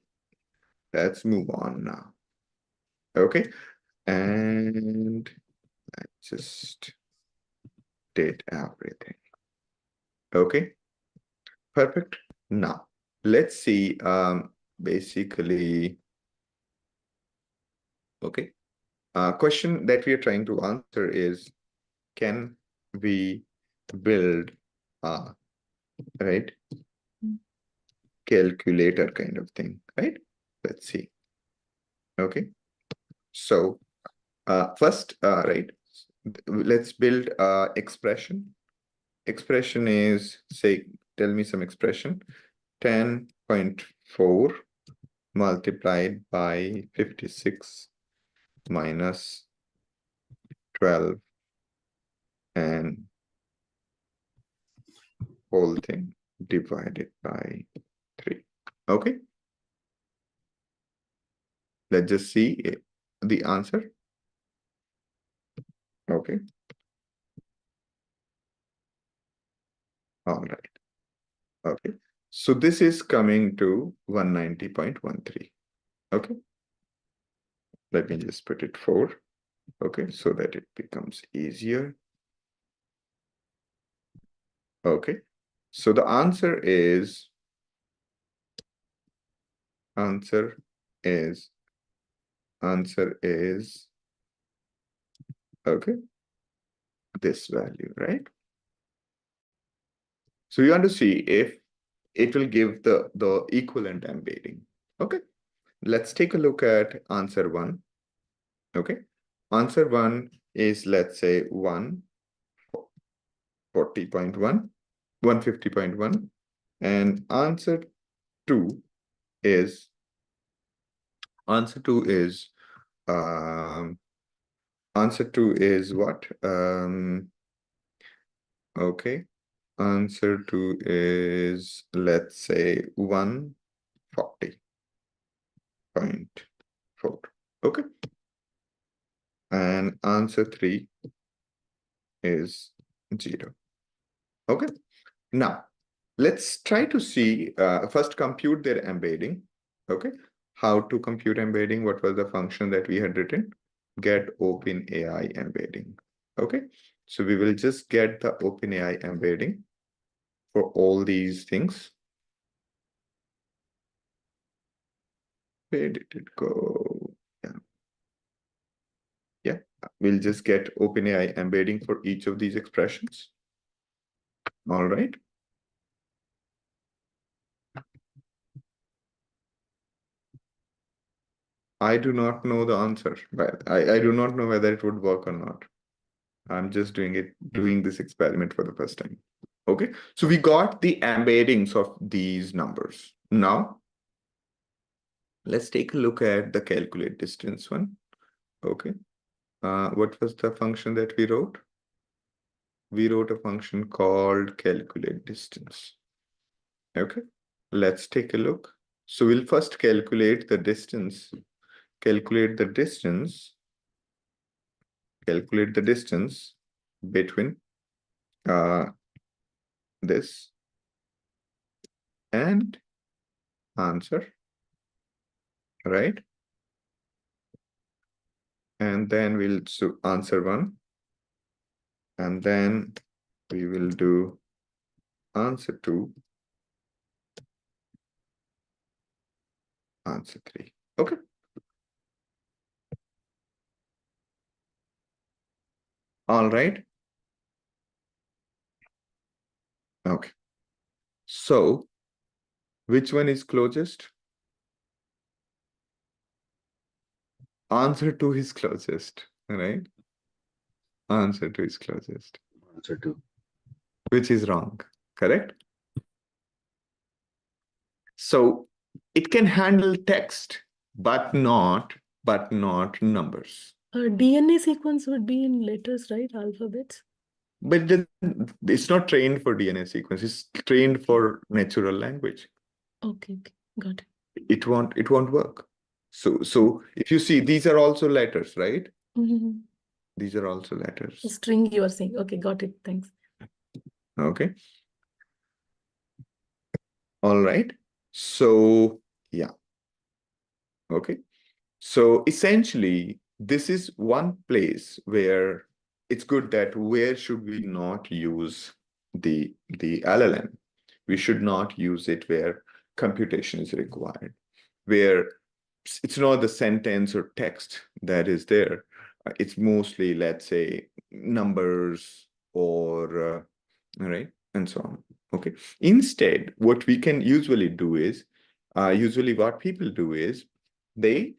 Let's move on now. Okay. And I just did everything. Okay. Perfect. Now let's see. Basically, okay. Question that we are trying to answer is, can we build right calculator kind of thing, right? Let's see. Okay. So first, right, let's build expression. Expression is, say, tell me some expression. 10.4 multiplied by 56 minus 12 and whole thing divided by 3. Okay. Let's just see the answer. Okay. All right. Okay. So this is coming to 190.13. Okay. Let me just put it 4. Okay. So that it becomes easier. Okay. So the answer is okay, this value, right? So you want to see if it will give the equivalent embedding. Okay. Let's take a look at answer 1. Okay. Answer 1 is, let's say, 140.1, 150.1, and answer 2 is what? Okay. Answer 2 is, let's say, 140.4. Okay. And answer 3 is 0. Okay. Now, let's try to see, first compute their embedding. Okay. How to compute embedding? What was the function that we had written? Get OpenAI embedding. Okay. So we will just get the OpenAI embedding for all these things. Where did it go? Yeah. Yeah. We'll just get OpenAI embedding for each of these expressions. All right. I do not know the answer, but I do not know whether it would work or not. I'm just doing this experiment for the first time. Okay, so we got the embeddings of these numbers. Now, let's take a look at the calculate distance one. Okay, what was the function that we wrote? we wrote a function called calculate distance. Okay, let's take a look. So we'll first calculate the distance, calculate the distance between this and answer, right? And then we'll answer 1, and then we will do answer 2, answer 3. Okay. All right. Okay. So which one is closest? Answer 2 is closest, right? Answer 2 is closest. Answer 2. Which is wrong, correct? So it can handle text, but not numbers. DNA sequence would be in letters, right? Alphabets. But it's not trained for DNA sequence. It's trained for natural language. Okay, got it. It won't work. So if you see, these are also letters, right? Mm-hmm. These are also letters. A string you are saying. Okay, got it. Thanks. Okay. All right. So yeah. Okay. So essentially, this is one place where it's good that where should we not use the LLM? We should not use it where computation is required, where it's not the sentence or text that is there. It's mostly, let's say, numbers or, right, and so on. Okay. Instead, what we can usually do is, usually what people do is, they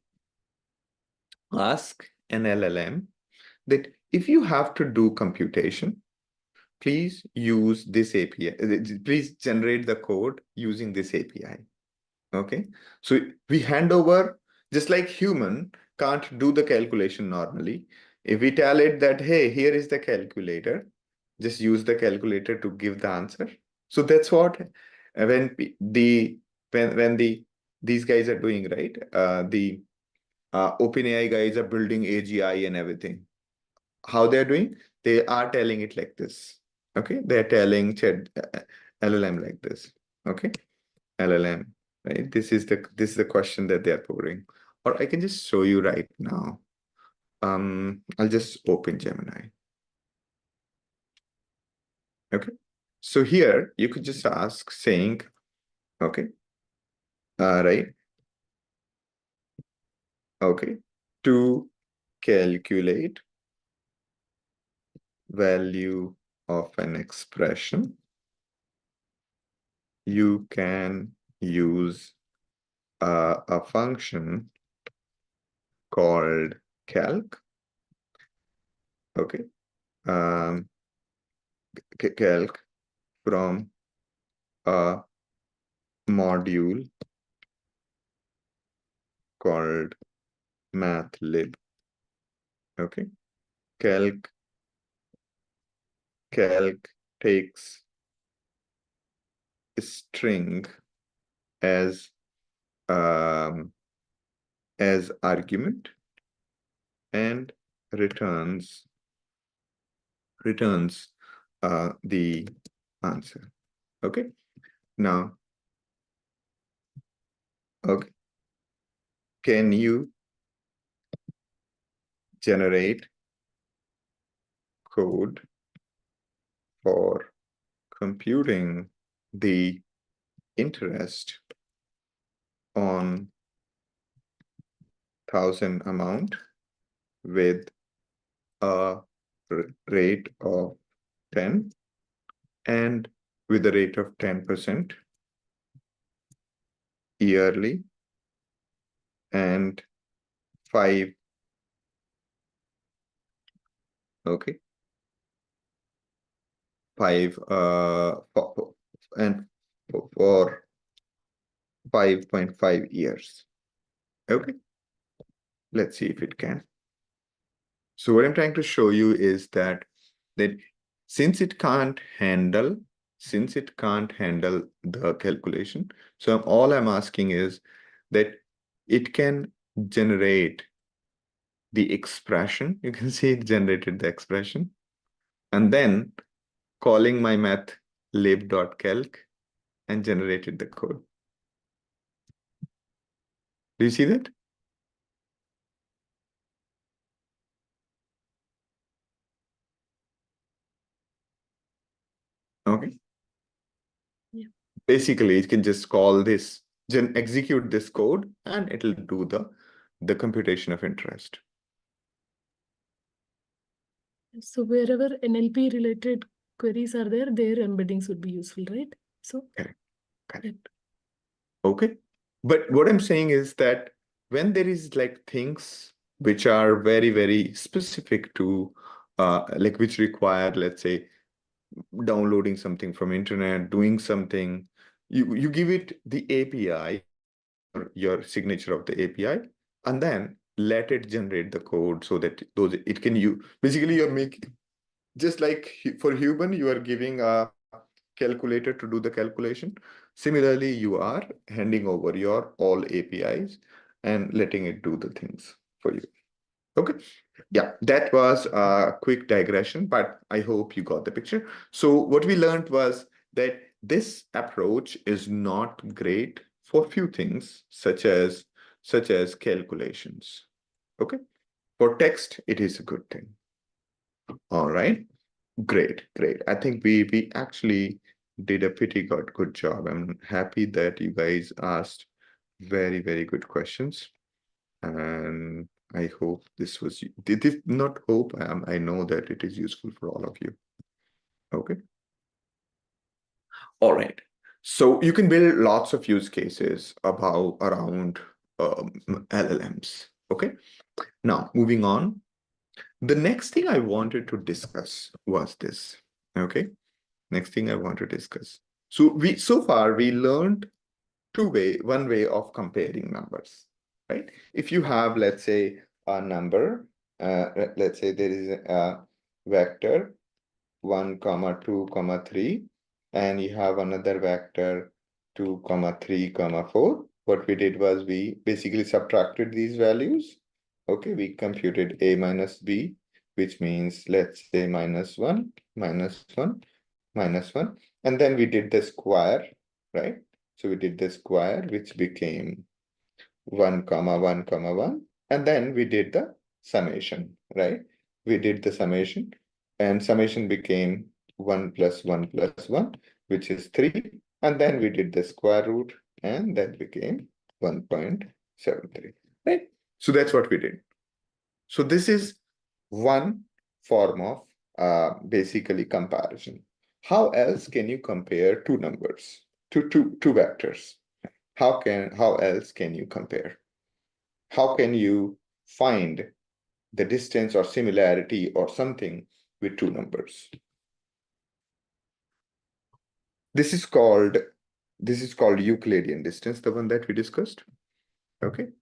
ask an LLM that if you have to do computation, please use this API. Please generate the code using this API. Okay. So we hand over, just like human can't do the calculation normally. If we tell it that, hey, here is the calculator, just use the calculator to give the answer. So that's what when these guys are doing, right? The OpenAI guys are building AGI and everything. How they're doing? They are telling it like this. Okay, they're telling LLM like this. Okay, LLM, right? This is the question that they're pouring. Or I can just show you right now. I'll just open Gemini. Okay, so here you could just ask saying, okay, right? Okay, to calculate value of an expression, you can use a function called calc. Okay, calc from a module called mathlib. Okay, calc takes a string as argument and returns the answer. Okay, now, okay, can you generate code for computing the interest on 1,000 amount with a rate of 10 and with a rate of 10% yearly and 5, okay, 5 and for 5.5 years. Okay, let's see if it can. So what I'm trying to show you is that since it can't handle the calculation, so all I'm asking is that it can generate the expression. You can see it generated the expression, and then calling my math lib.calc and generated the code. Do you see that? Okay. Yeah. Basically, it can just call this, execute this code, and it'll do the computation of interest. So wherever NLP related queries are there, their embeddings would be useful, right? So Correct. Okay. But what I'm saying is that when there is like things which are very, very specific to like which require, let's say, downloading something from internet, doing something, you give it the API, your signature of the API, and then let it generate the code so that those it can you basically you're making, just like for human you are giving a calculator to do the calculation. Similarly, you are handing over your all APIs and letting it do the things for you. Okay. Yeah, that was a quick digression, but I hope you got the picture. So what we learned was that this approach is not great for few things, such as calculations. Okay. For text, it is a good thing. All right. Great. I think we actually did a pretty good job. I'm happy that you guys asked very, very good questions. And I hope this was, not hope, I know that it is useful for all of you. Okay. All right. So you can build lots of use cases around LLMs. Okay. Now, moving on. The next thing I wanted to discuss was this. Okay. Next thing I want to discuss. So far we learned one way of comparing numbers, right? If you have, let's say, a number, let's say there is a vector 1, 2, 3, and you have another vector 2, 3, 4. What we did was we basically subtracted these values. Okay, we computed a minus b, which means let's say -1, -1, -1, and then we did the square, right? So we did the square, which became 1, 1, 1, and then we did the summation, right? We did the summation, and summation became 1 plus 1 plus 1, which is 3, and then we did the square root, and that became 1.73, right? So that's what we did. So this is one form of basically comparison. How else can you compare two numbers, two vectors? How else can you compare? How can you find the distance or similarity or something with two numbers? This is called Euclidean distance, the one that we discussed. Okay.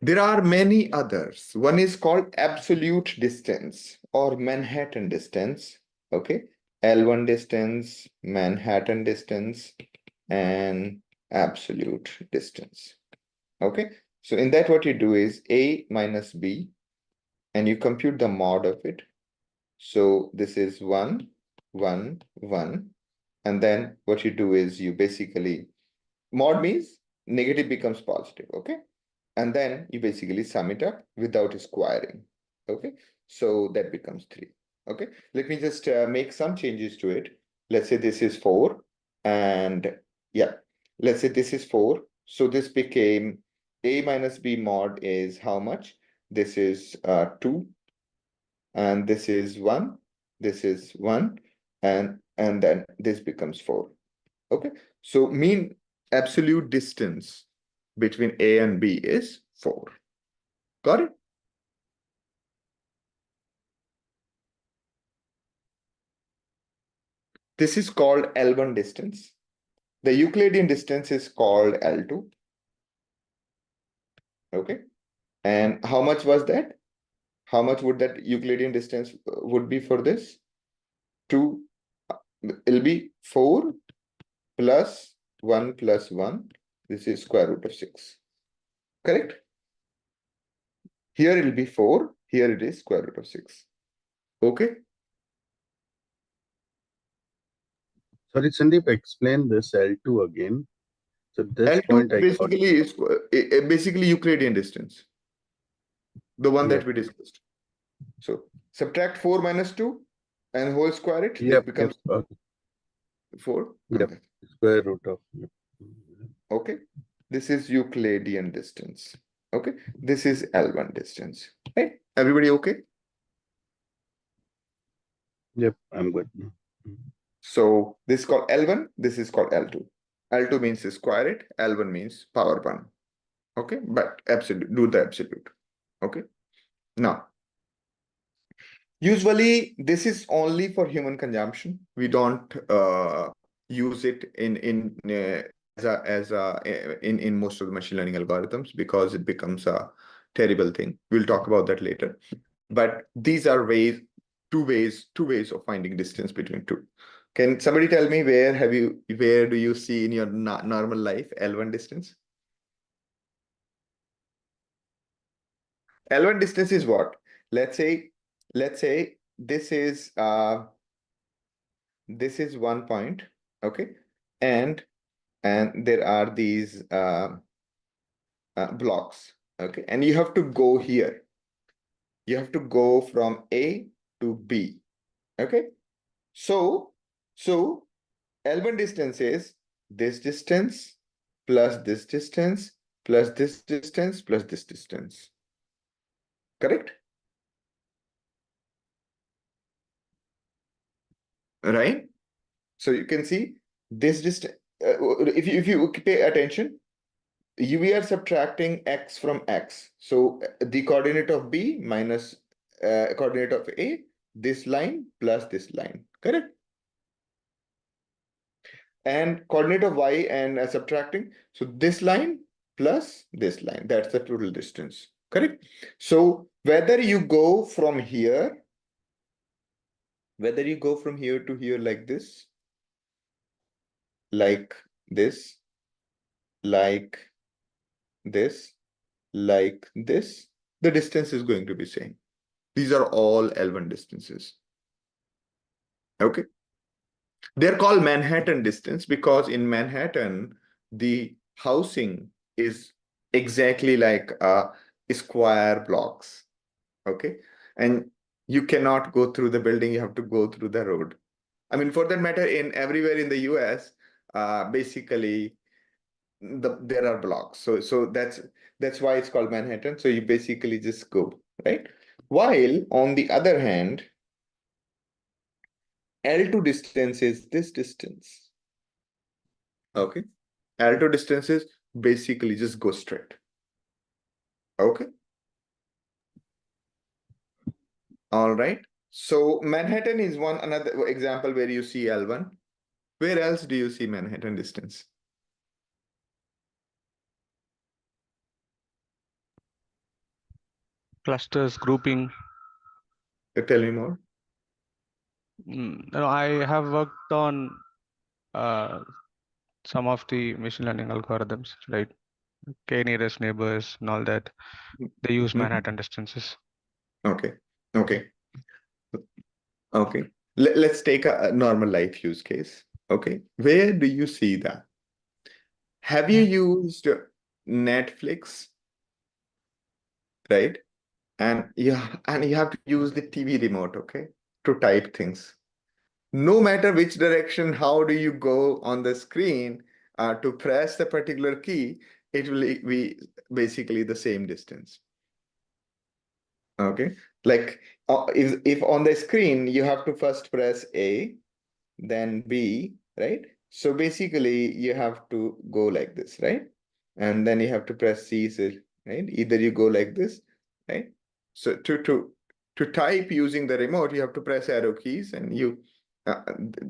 There are many others. One is called absolute distance or Manhattan distance. Okay. L1 distance, Manhattan distance, and absolute distance. Okay. So in that, what you do is A minus B, and you compute the mod of it. So this is 1, 1, 1. And then what you do is you basically, mod means negative becomes positive. Okay. And then you basically sum it up without squaring. Okay. So that becomes 3. Okay. Let me just make some changes to it. Let's say this is 4. And yeah, let's say this is 4. So this became A minus B mod is how much? This is 2. And this is 1. This is 1. And then this becomes 4. Okay. So mean absolute distance between A and B is 4. Got it? This is called L1 distance. The Euclidean distance is called L2. Okay. And how much was that? How much would that Euclidean distance would be for this? 2, it'll be 4 plus 1 plus 1. This is square root of 6. Correct? Here it will be 4. Here it is square root of 6. Okay? Sorry, Sandeep, explain this L2 again. So this point L2 I got. basically is basically Euclidean distance. The one that Yep. we discussed. So subtract 4 minus 2 and whole square it. This Yep. becomes Okay. 4. Yep. Square root of. Yep. Okay. This is Euclidean distance. Okay. This is L1 distance. Right? Everybody okay? Yep. I'm good. So this is called L1. This is called L2. L2 means square it. L1 means power 1. Okay. But absolute, do the absolute. Okay. Now, usually this is only for human consumption. We don't use it in most of the machine learning algorithms because it becomes a terrible thing. We'll talk about that later. But these are two ways of finding distance between two. Can somebody tell me where do you see in your normal life L1 distance? L1 distance is what? Let's say this is 1 point, okay, and there are these blocks, okay, and you have to go here. You have to go from A to B, okay. So L1 distance is this distance plus this distance plus this distance plus this distance. Correct? Right? So you can see this distance. If you pay attention, we are subtracting x from x. So the coordinate of B minus coordinate of A, this line plus this line. Correct? And coordinate of y and subtracting. So this line plus this line. That's the total distance. Correct? So whether you go from here to here like this, like this, like this, the distance is going to be same. These are all L1 distances. Okay. They're called Manhattan distance because in Manhattan, the housing is exactly like square blocks. Okay. And you cannot go through the building, you have to go through the road. I mean, for that matter, in everywhere in the US, basically there are blocks. So that's why it's called Manhattan. So you basically just go, right? While on the other hand, L2 distance is this distance. Okay. L2 distance is basically just go straight. Okay. All right. So Manhattan is another example where you see L1. Where else do you see Manhattan distance? Clusters, grouping. Tell me more. No, I have worked on some of the machine learning algorithms, right? K-nearest neighbors and all that. They use Manhattan distances. Okay. Let's take a normal life use case. Okay. Where do you see that? Have you used Netflix? Right? And you have to use the TV remote, okay, to type things. No matter which direction, how do you go on the screen to press the particular key, it will be basically the same distance. Okay, like if on the screen you have to first press A, then B, right? So basically you have to go like this, right? And then you have to press C, right? Either you go like this, right? So to type using the remote, you have to press arrow keys, and you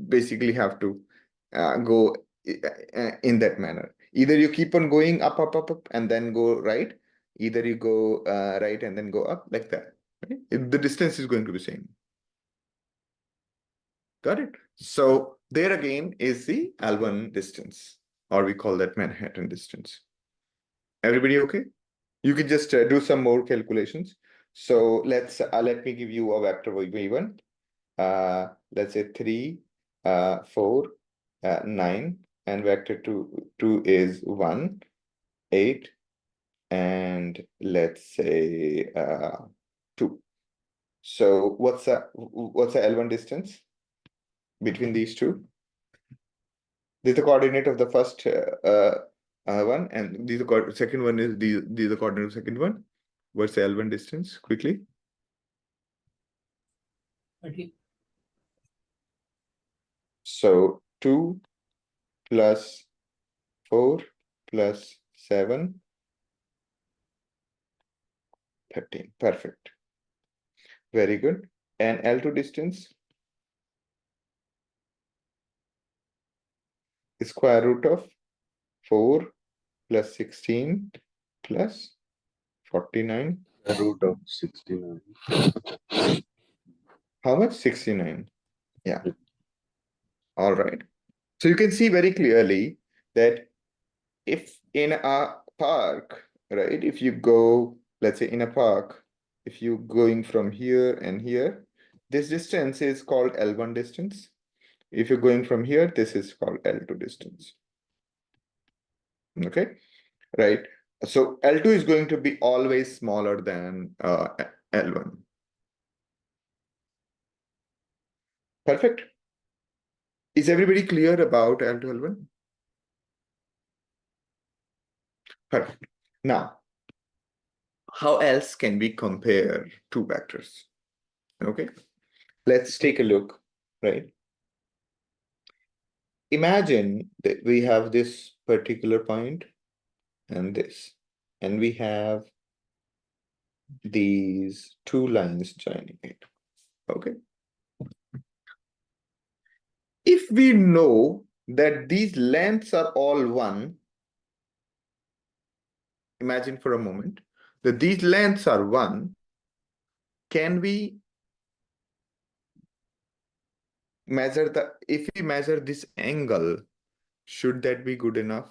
basically have to go in that manner. Either you keep on going up, and then go right. Either you go right and then go up like that. Right? The distance is going to be same. Got it? So there again is the L1 distance, or we call that Manhattan distance. Everybody okay? You can just do some more calculations. So let me give you a vector v1. Let's say 3, 4, 9, and vector 2 is 1, 8, and let's say 2. So what's the L1 distance between these two? This is the coordinate of the first one, and the second one is the coordinate of the second one. What's the L1 distance? Quickly. Okay. So 2 plus 4 plus 7, 13. Perfect. Very good. And L2 distance is square root of 4 plus 16 plus 49. The root of 69. How much? 69. Yeah. All right. So you can see very clearly that if in a park, right, if you go, let's say in a park, if you going from here and here, this distance is called L1 distance. If you're going from here, this is called L2 distance. Okay, right? So L2 is going to be always smaller than L1. Perfect. Is everybody clear about L2, L1? Perfect. Now, how else can we compare two vectors? Okay, let's take a look, right? Imagine that we have this particular point and this, and we have these two lines joining it. Okay. If we know that these lengths are all one, imagine for a moment that these lengths are one, can we measure if we measure this angle, should that be good enough?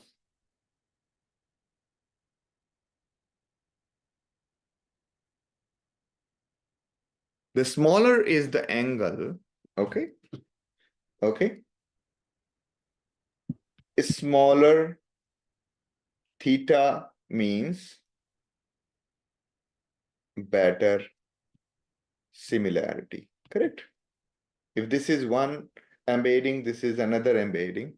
The smaller is the angle, okay? Okay. Smaller theta means better similarity, correct? If this is one embedding, this is another embedding,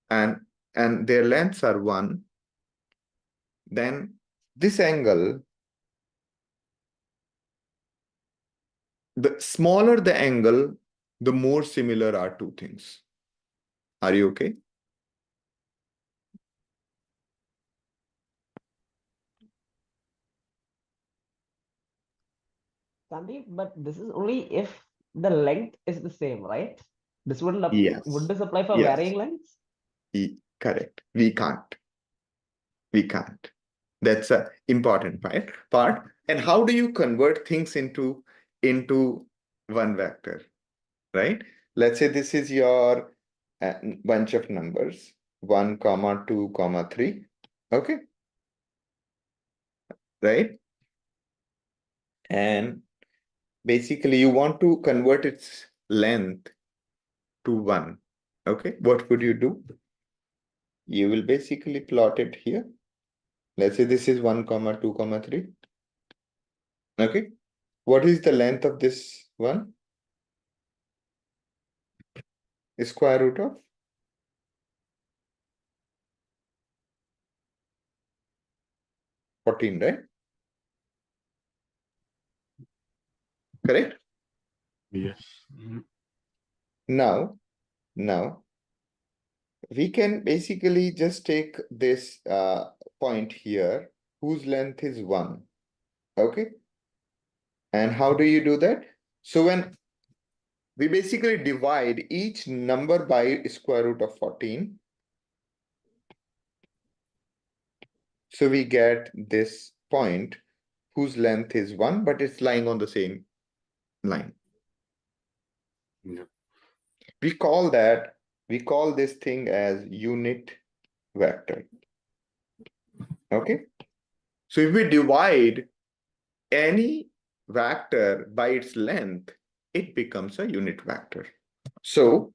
and their lengths are one, then this angle, the smaller the angle, the more similar are two things. Are you okay? Sandeep, but this is only if the length is the same, right? This wouldn't Yes. would this apply for Yes. varying lengths? Correct. We can't. We can't. That's an important part. And how do you convert things into one vector, right? Let's say this is your bunch of numbers, 1, 2, 3. Okay. Right? And basically you want to convert its length to 1. Okay. What would you do? You will basically plot it here. Let's say this is 1, 2, 3. Okay. What is the length of this one? Square root of 14, right? Correct? Yes. Now, we can basically just take this point here, whose length is 1. Okay. And how do you do that? So when we basically divide each number by square root of 14, so we get this point whose length is 1, but it's lying on the same line. Yeah. we call this thing as unit vector. Okay. So if we divide any vector by its length, it becomes a unit vector. So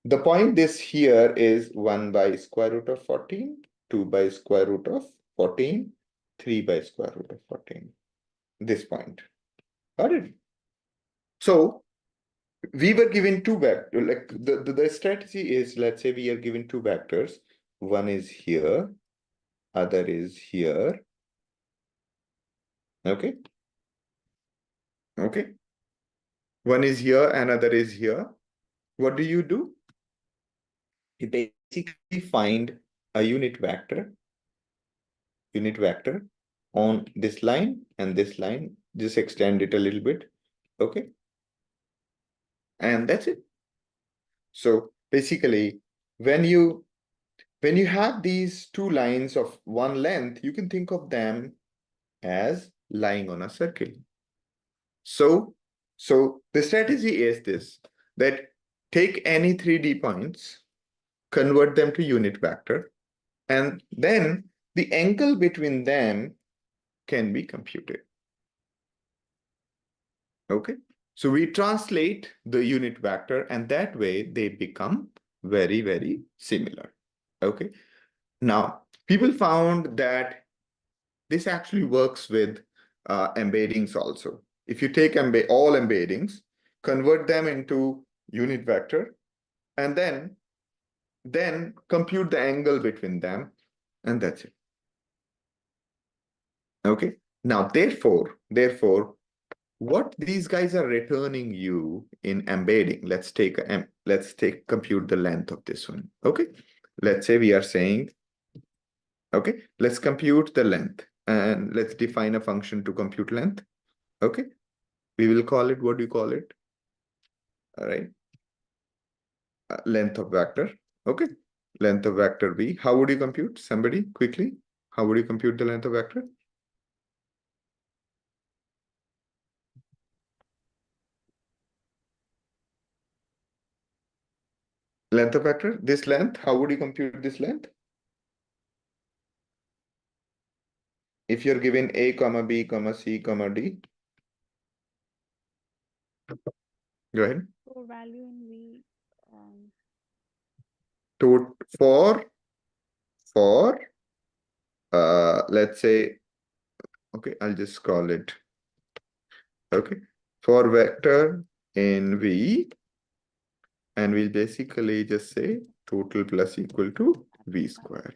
the point this here is 1 by square root of 14, 2 by square root of 14, 3 by square root of 14. This point. Got it? So we were given two vectors, like the strategy is, let's say we are given two vectors. One is here, other is here. Okay. Okay. One is here, another is here. What do? You basically find a unit vector on this line and this line, just extend it a little bit. Okay. And that's it. So basically, when you have these two lines of one length, you can think of them as lying on a circle. So the strategy is this, that take any 3D points, convert them to unit vector, and then the angle between them can be computed. Okay, so we translate the unit vector, and that way they become very, very similar. Okay, now people found that this actually works with embeddings also. If you take all embeddings, convert them into unit vector, and then compute the angle between them, and that's it. Okay. Now, therefore, what these guys are returning you in embedding, let's compute the length of this one. Okay. Let's say we are saying, okay, let's compute the length, and let's define a function to compute length. Okay. We will call it, what do you call it? All right. Length of vector. Okay. Length of vector B. How would you compute? Somebody quickly. How would you compute the length of vector? Length of vector, this length, how would you compute this length? If you're given A, comma B, comma C, comma D. Go ahead. For value in V. For let's say, okay, I'll just call it, okay, for vector in V, and we'll basically just say total plus equal to V square.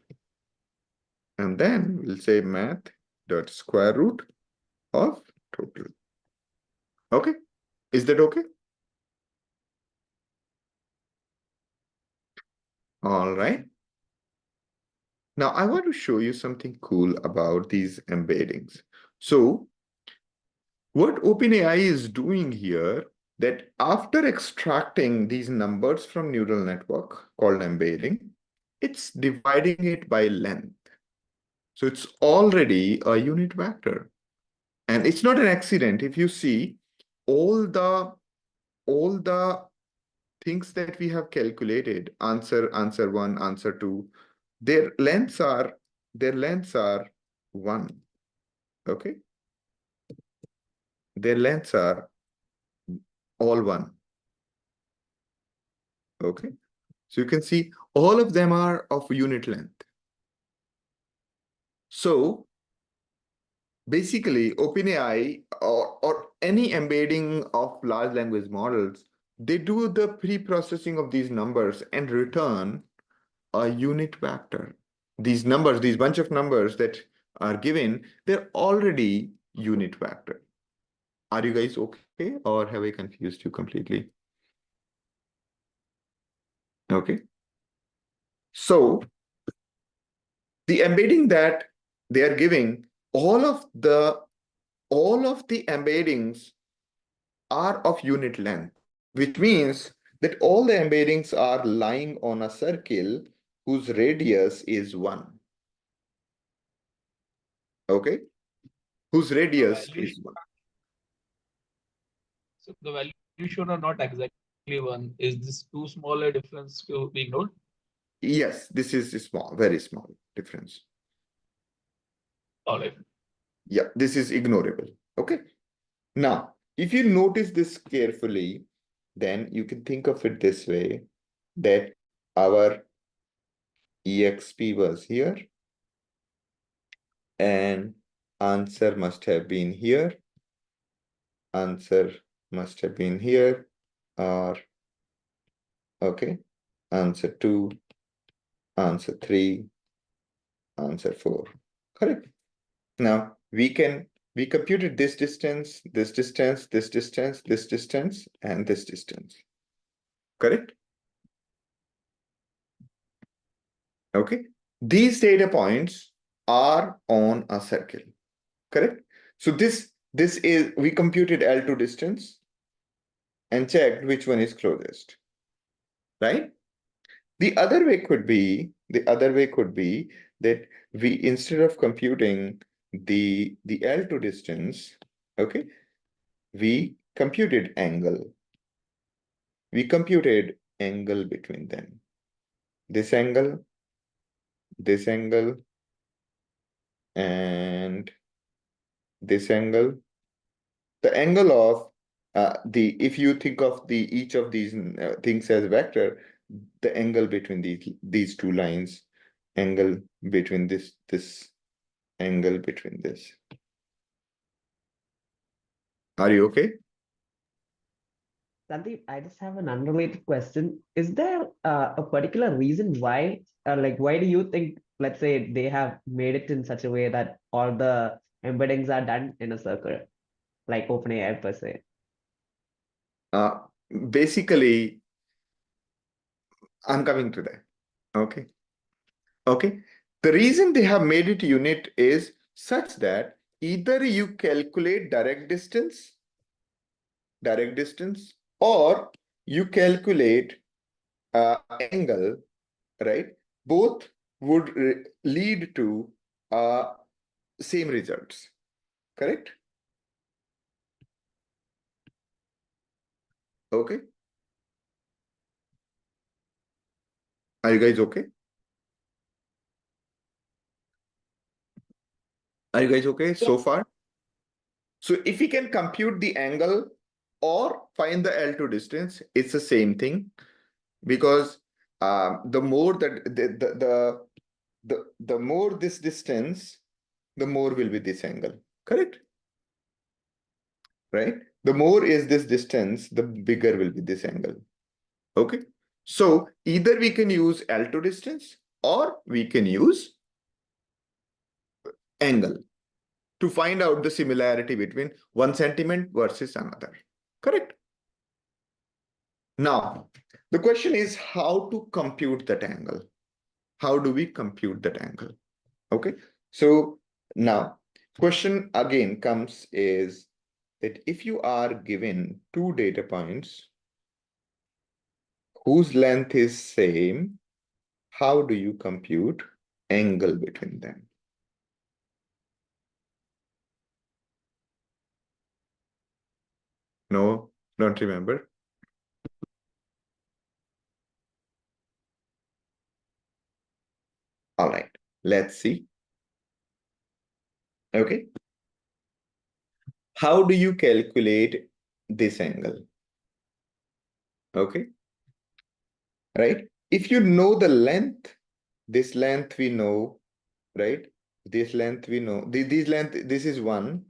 And then we'll say math dot square root of total. Okay, is that okay? All right. Now I want to show you something cool about these embeddings. So what OpenAI is doing here, that after extracting these numbers from neural network called embedding, it's dividing it by length. So it's already a unit vector. And it's not an accident. If you see all the things that we have calculated, answer 1, answer 2, their lengths are 1. Okay. Their lengths are all 1. Okay. So you can see all of them are of unit length. So basically OpenAI or any embedding of large language models, they do the pre-processing of these numbers and return a unit vector. These numbers, these bunch of numbers that are given, they're already unit vector. Are you guys okay, or have I confused you completely? Okay. So the embedding that they are giving, all of the embeddings are of unit length, which means that all the embeddings are lying on a circle whose radius is 1. Okay, whose radius is 1. So the value should not exactly 1. Is this too small a difference to be ignored? Yes, this is a small, very small difference. All right. Yeah, this is ignorable. Okay. Now, if you notice this carefully, then you can think of it this way, that our EXP was here and answer must have been here. Answer must have been here, or okay, answer 2, answer 3, answer 4. Correct. Now we computed this distance, this distance, this distance, this distance, and this distance. Correct? Okay. These data points are on a circle. Correct? So this is, we computed L2 distance and checked which one is closest. Right? The other way could be that we, instead of computing the L2 distance, okay, we computed angle. We computed angle between them. This angle, and this angle. The angle of if you think of each of these things as vector, the angle between these two lines, angle between this angle between this. Are you okay? Sandeep, I just have an unrelated question. Is there a particular reason why, why do you think, let's say, they have made it in such a way that all the embeddings are done in a circle, like OpenAI per se? Basically, I'm coming to that. Okay. Okay. The reason they have made it unit is such that either you calculate direct distance, or you calculate angle, right? Both would lead to same results. Correct? Okay. Are you guys okay? Are you guys okay so far? So if we can compute the angle or find the L2 distance, it's the same thing, because the more that the more this distance, the more will be this angle. Correct? Right? The more is this distance, the bigger will be this angle. Okay. So either we can use L2 distance or we can use angle to find out the similarity between 1 centimeter versus another. Correct? Now, the question is how to compute that angle. How do we compute that angle? Okay. So now, question again comes is that if you are given 2 data points whose length is same, how do you compute angle between them? No, don't remember. All right, let's see. Okay. How do you calculate this angle? Okay. Right? If you know the length, this length we know, right? This length we know. This length, this is 1,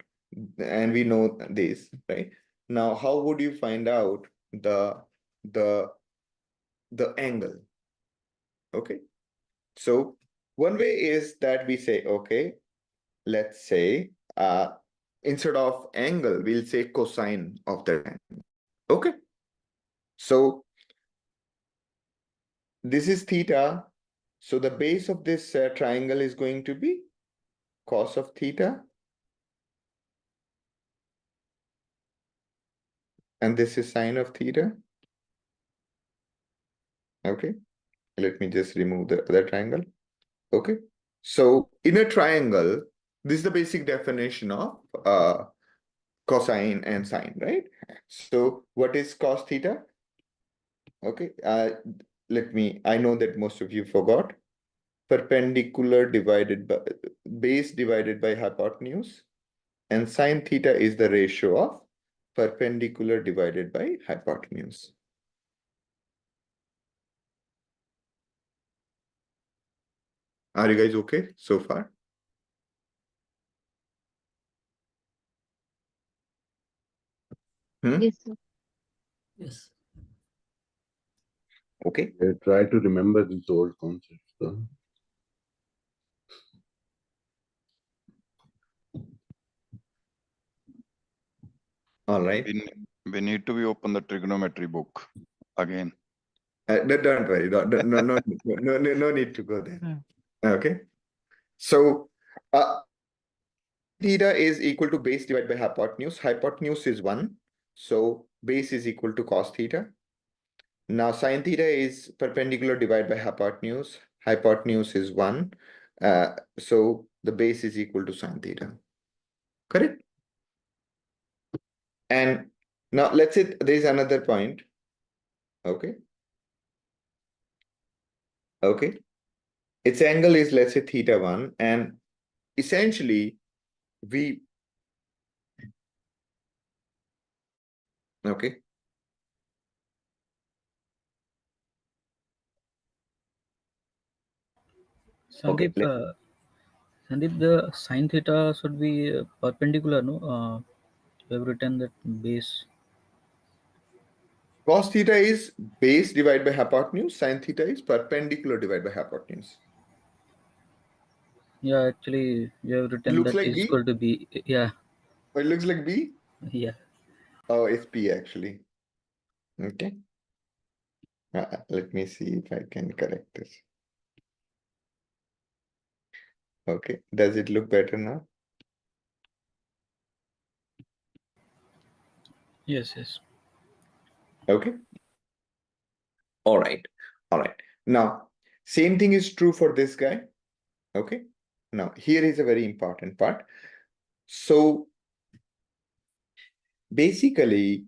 and we know this, right? Now, how would you find out the angle? Okay. So one way is that we say, okay, let's say instead of angle, we'll say cosine of the angle. Okay. So this is theta. So the base of this triangle is going to be cos of theta. And this is sine of theta. Okay. Let me just remove the other triangle. Okay. So in a triangle, this is the basic definition of cosine and sine, right? So what is cos theta? Okay, I know that most of you forgot. Perpendicular divided by base divided by hypotenuse, and sine theta is the ratio of perpendicular divided by hypotenuse. Are you guys okay so far? Yes, sir. Yes. Okay. Try to remember these old concepts. Though. All right. We need to be open the trigonometry book again. Don't worry. No need to go there. Okay. So, theta is equal to base divided by hypotenuse. Hypotenuse is 1. So, base is equal to cos theta. Now, sine theta is perpendicular divided by hypotenuse. Hypotenuse is 1. So, the base is equal to sine theta. Correct? And now, let's say there is another point. Okay. Okay. Its angle is, let's say, theta 1. And essentially, we... Okay. Sandeep, Sandeep, the sine theta should be perpendicular, no? You have written that base. Cos theta is base divided by hypotenuse. Sine theta is perpendicular divided by hypotenuse. Yeah, actually, you have written Looks that like is B? equal to B. Yeah. It looks like B? Yeah. Oh, it's B actually. Okay. Let me see if I can correct this. Okay. Does it look better now? Yes, yes. Okay. All right. All right. Now, same thing is true for this guy. Okay. Now, here is a very important part. So, basically,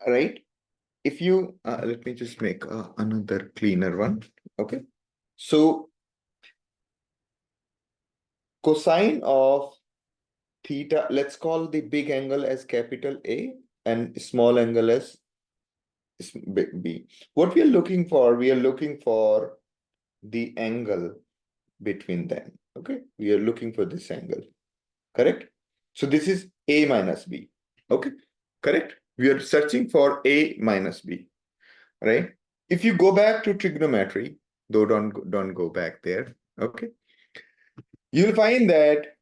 right? If you, let me just make another cleaner one. Okay. So, cosine of theta, let's call the big angle as capital A and small angle as B. What we are looking for, we are looking for the angle between them. Okay, we are looking for this angle, correct? So this is A minus B. Okay, correct? We are searching for A minus B, right? If you go back to trigonometry, though don't go back there, okay? You'll find that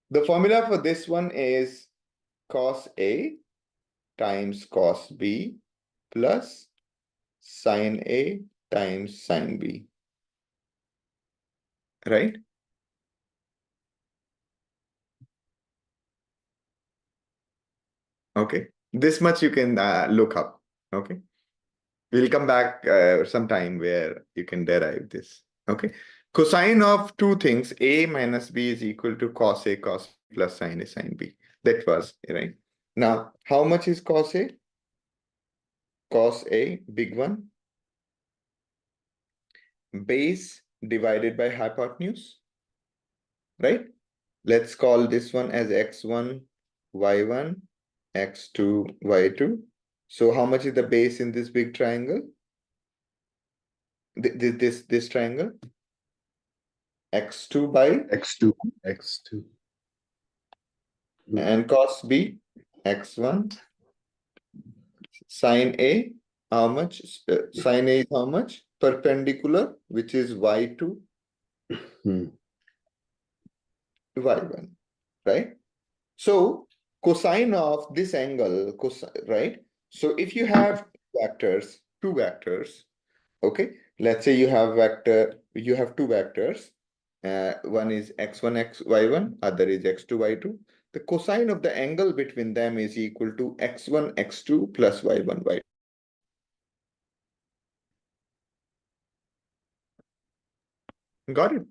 the formula for this one is cos A times cos B plus sin A times sin B, right? Okay, this much you can look up, okay? We'll come back sometime where you can derive this, okay? Cosine of two things, A minus B is equal to cos A cos B plus sin A sin B. That was, right? Now, how much is cos A? Cos A, big one. Base divided by hypotenuse, right? Let's call this one as x1, y1, x2, y2. So how much is the base in this big triangle? This triangle? x2 by? x2. And cos B, x1. Sin A, how much? Sin A is how much? Perpendicular, which is y2, y1, right? So cosine of this angle, right? So if you have two vectors, okay, let's say you have two vectors, one is x1 y1, other is x2 y2. The cosine of the angle between them is equal to x1 x2 plus y1 y2. Got it?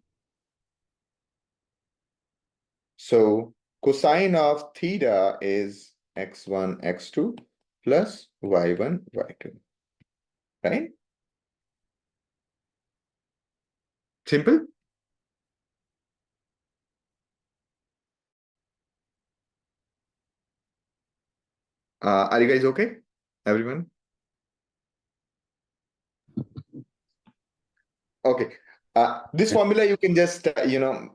So cosine of theta is x1 x2 plus y1, y2, right? Simple? Are you guys okay? Everyone? Okay. This formula you can just,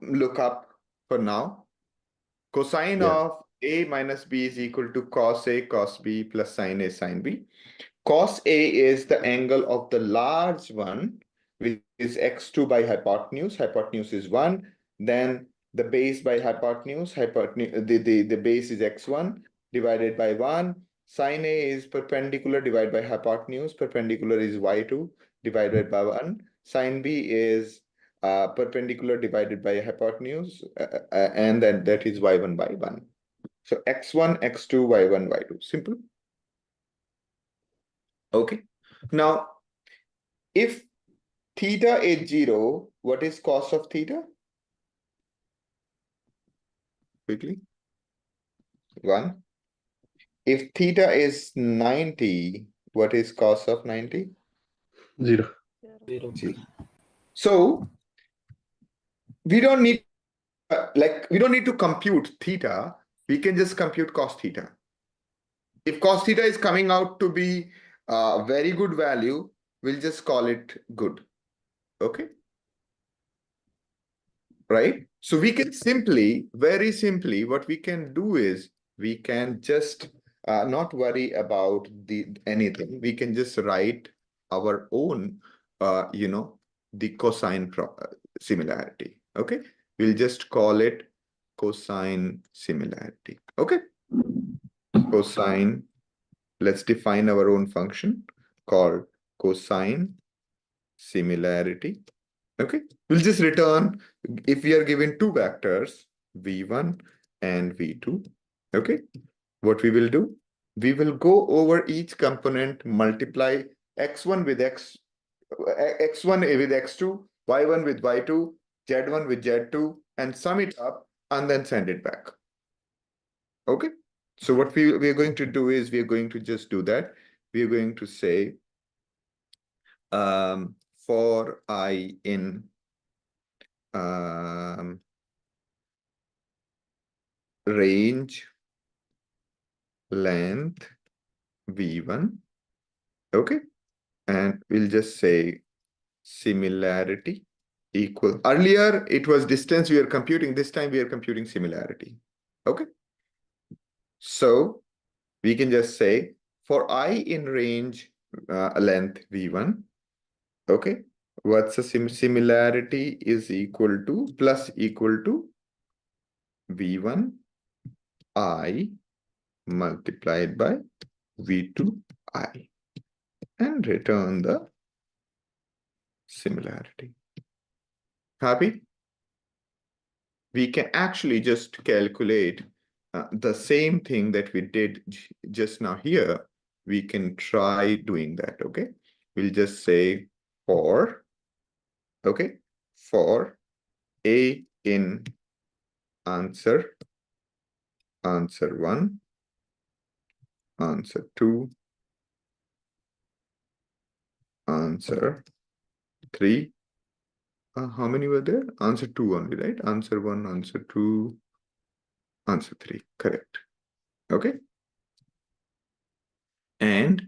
look up for now. Cosine Yeah. of A minus B is equal to cos A cos B plus sin A sin B. Cos A is the angle of the large one, which is x2 by hypotenuse. Hypotenuse is 1. Then the base by hypotenuse, the base is x1 divided by 1. Sin A is perpendicular divided by hypotenuse. Perpendicular is y2 divided by 1. Sin B is perpendicular divided by hypotenuse, and then that is y1 by 1. So x1, x2, y1, y2. Simple. Okay. Now, if theta is 0, what is cos of theta? Quickly. 1. If theta is 90, what is cos of 90? 0. 0. So we don't need we don't need to compute theta. We can just compute cos theta. If cos theta is coming out to be a very good value, we'll just call it good. Okay. Right? So we can simply, very simply, what we can do is we can just not worry about anything. We can just write our own, the cosine similarity. Okay. We'll just call it cosine similarity. Okay. Cosine. Let's define our own function called cosine similarity. Okay, we'll just return if we are given two vectors, v1 and v2. Okay, what we will do? We will go over each component, multiply x1 with x1 with x2, y1 with y2, z1 with z2, and sum it up and then send it back. Okay, so what we are going to do is we are going to just do that. We are going to say for I in range length v1, okay, and we'll just say similarity equal. Earlier it was distance we are computing, this time we are computing similarity. Okay, so we can just say for I in range length v1, okay, what's the similarity is equal to plus equal to v1 I multiplied by v2 I, and return the similarity. Happy? We can actually just calculate the same thing that we did just now here. We can try doing that, okay? We'll just say for, okay, for A in answer 1, answer 2, answer 3. How many were there? Answer 2 only, right? Answer 1, answer 2, answer 3. Correct. Okay. And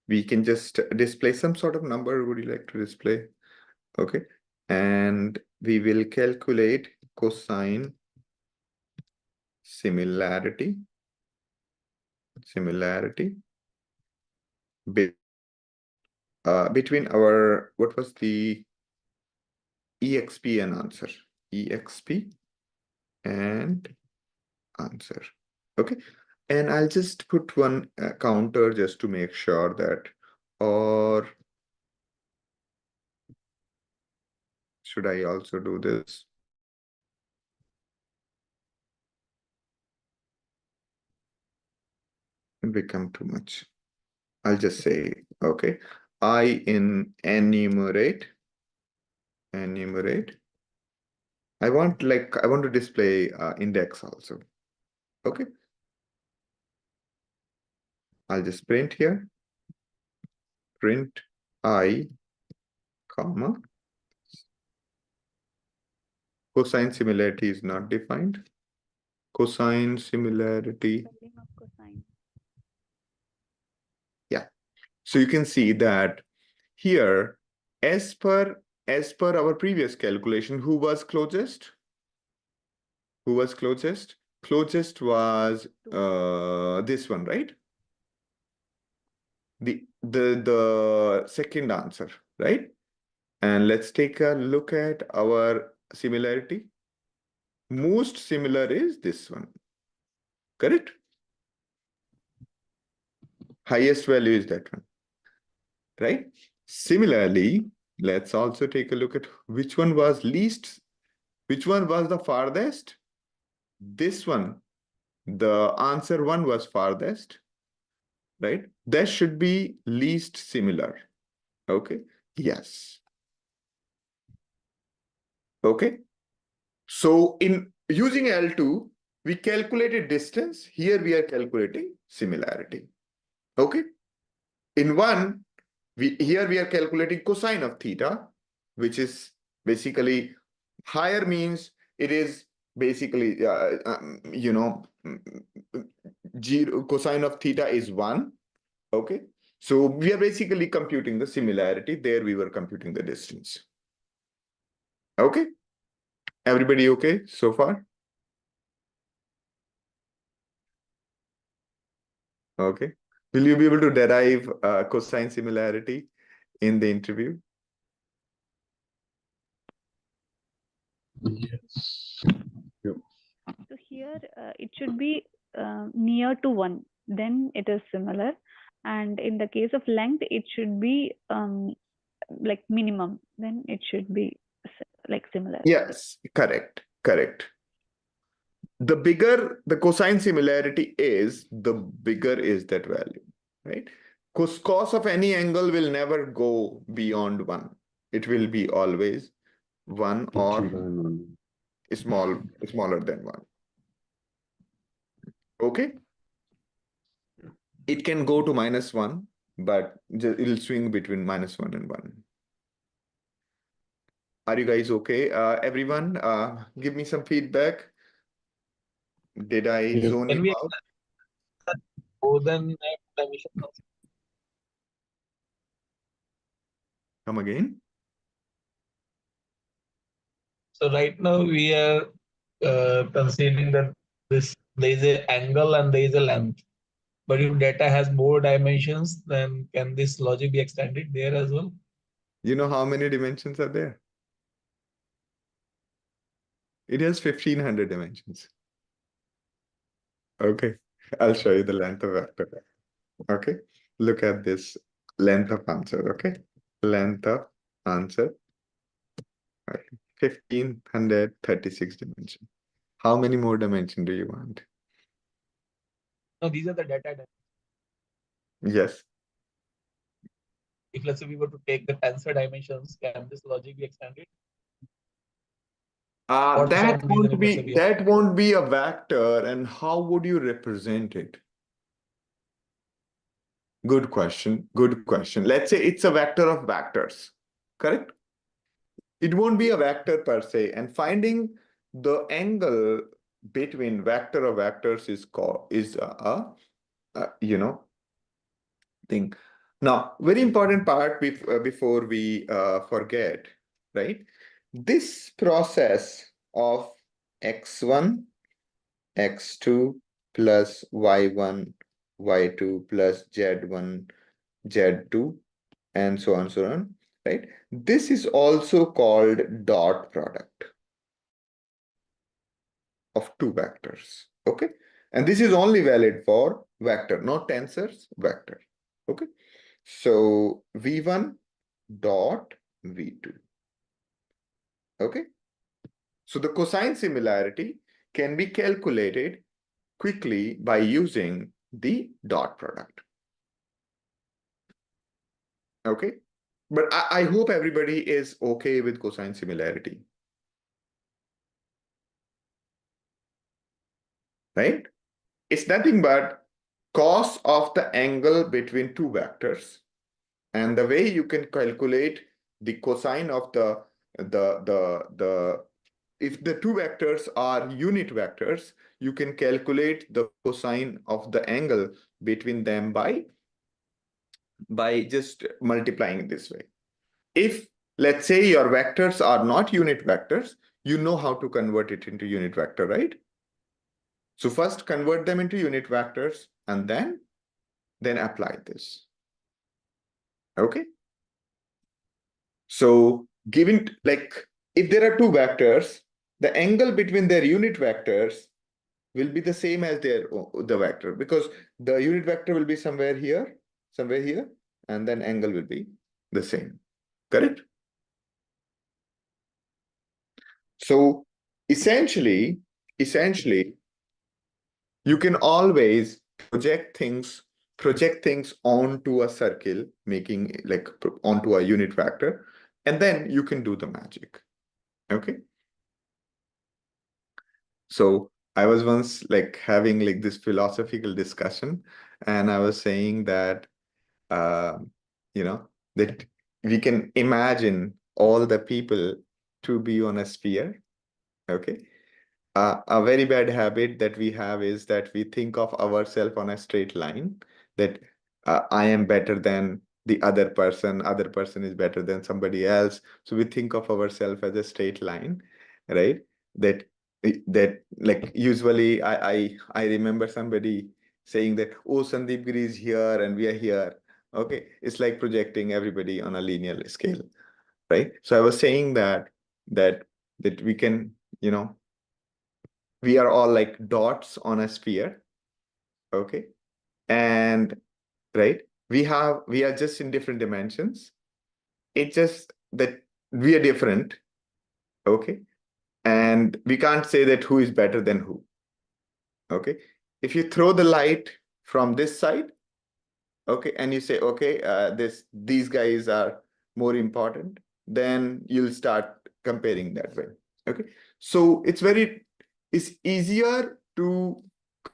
we can just display some sort of number. Would you like to display? Okay. And we will calculate cosine similarity between our, what was the exp and answer? Exp and answer. Okay. And I'll just put one counter just to make sure that, or should I also do this? It become too much. I'll just say, okay, I in enumerate. I want to display index also. Okay. I'll just print here. Print I, comma. Cosine similarity is not defined. Cosine similarity. Yeah. So you can see that here, as per our previous calculation, who was closest? Who was closest? Closest was this one, right? The second answer, right? And let's take a look at our similarity. Most similar is this one, correct? Highest value is that one, right? Similarly, let's also take a look at which one was least, which one was the farthest? This one, the answer one was farthest, right? That should be least similar, okay? Yes. Okay. So in using L2, we calculated distance. Here we are calculating similarity. Okay. In one, here we are calculating cosine of theta, which is basically higher means it is basically, cosine of theta is 1. Okay. So we are basically computing the similarity. There we were computing the distance. Okay. Everybody okay so far? Okay. Will you be able to derive cosine similarity in the interview? Yes. Yep. So here it should be near to 1, then it is similar. And in the case of length, it should be like minimum, then it should be like similar. Yes, correct, correct. The bigger the cosine similarity is, the bigger is that value, right? Cos of any angle will never go beyond 1. It will be always 1 or smaller than 1. Okay. It can go to -1, but it'll swing between -1 and 1. Are you guys okay? Everyone, give me some feedback. Did I zone Can you we out? expect more than dimension? Come again? So right now we are considering that there is an angle and there is a length. But if data has more dimensions, then can this logic be extended there as well? You know how many dimensions are there? It has 1500 dimensions. Okay, I'll show you the length of vector. Okay, look at this length of answer. Okay, length of answer. Okay. 1536 dimensions. How many more dimensions do you want? No, these are the data dimensions. Yes. If let's say we were to take the tensor dimensions, can this logic be extended? Or for That some reason, if let's say we have won't be a vector, and how would you represent it? Good question. Good question. Let's say it's a vector of vectors, correct? It won't be a vector per se, and finding the angle between vector of vectors is thing. Now, very important part before we forget, right? This process of x1, x2 plus y1, y2 plus z1, z2, and so on, right? This is also called dot product of two vectors, okay? And this is only valid for vector, not tensors, vector, okay? So v1 dot v2, okay? So the cosine similarity can be calculated quickly by using the dot product. Okay, but I hope everybody is okay with cosine similarity, right? It's nothing but cos of the angle between two vectors. And the way you can calculate the cosine of if the two vectors are unit vectors, you can calculate the cosine of the angle between them by just multiplying this way. If, let's say, your vectors are not unit vectors, you know how to convert it into unit vector, right? So first convert them into unit vectors and then apply this. Okay. So given, like, if there are two vectors, the angle between their unit vectors will be the same as the vector, because the unit vector will be somewhere here, and then angle will be the same. Correct? So essentially, you can always project things onto a circle, making like onto a unit vector, and then you can do the magic. Okay. So I was once like having like this philosophical discussion, and I was saying that that we can imagine all the people to be on a sphere. Okay. A very bad habit that we have is that we think of ourselves on a straight line, that I am better than the other person is better than somebody else. So we think of ourselves as a straight line, right? That like usually I remember somebody saying that, oh, Sandeep Giri is here and we are here. Okay, it's like projecting everybody on a linear scale, right? So I was saying that we can, we are all like dots on a sphere. Okay. And right, we are just in different dimensions. It's just that we are different. Okay. And we can't say that who is better than who. Okay. If you throw the light from this side, okay, and you say, okay, these guys are more important, then you'll start comparing that way. Okay. So it's easier to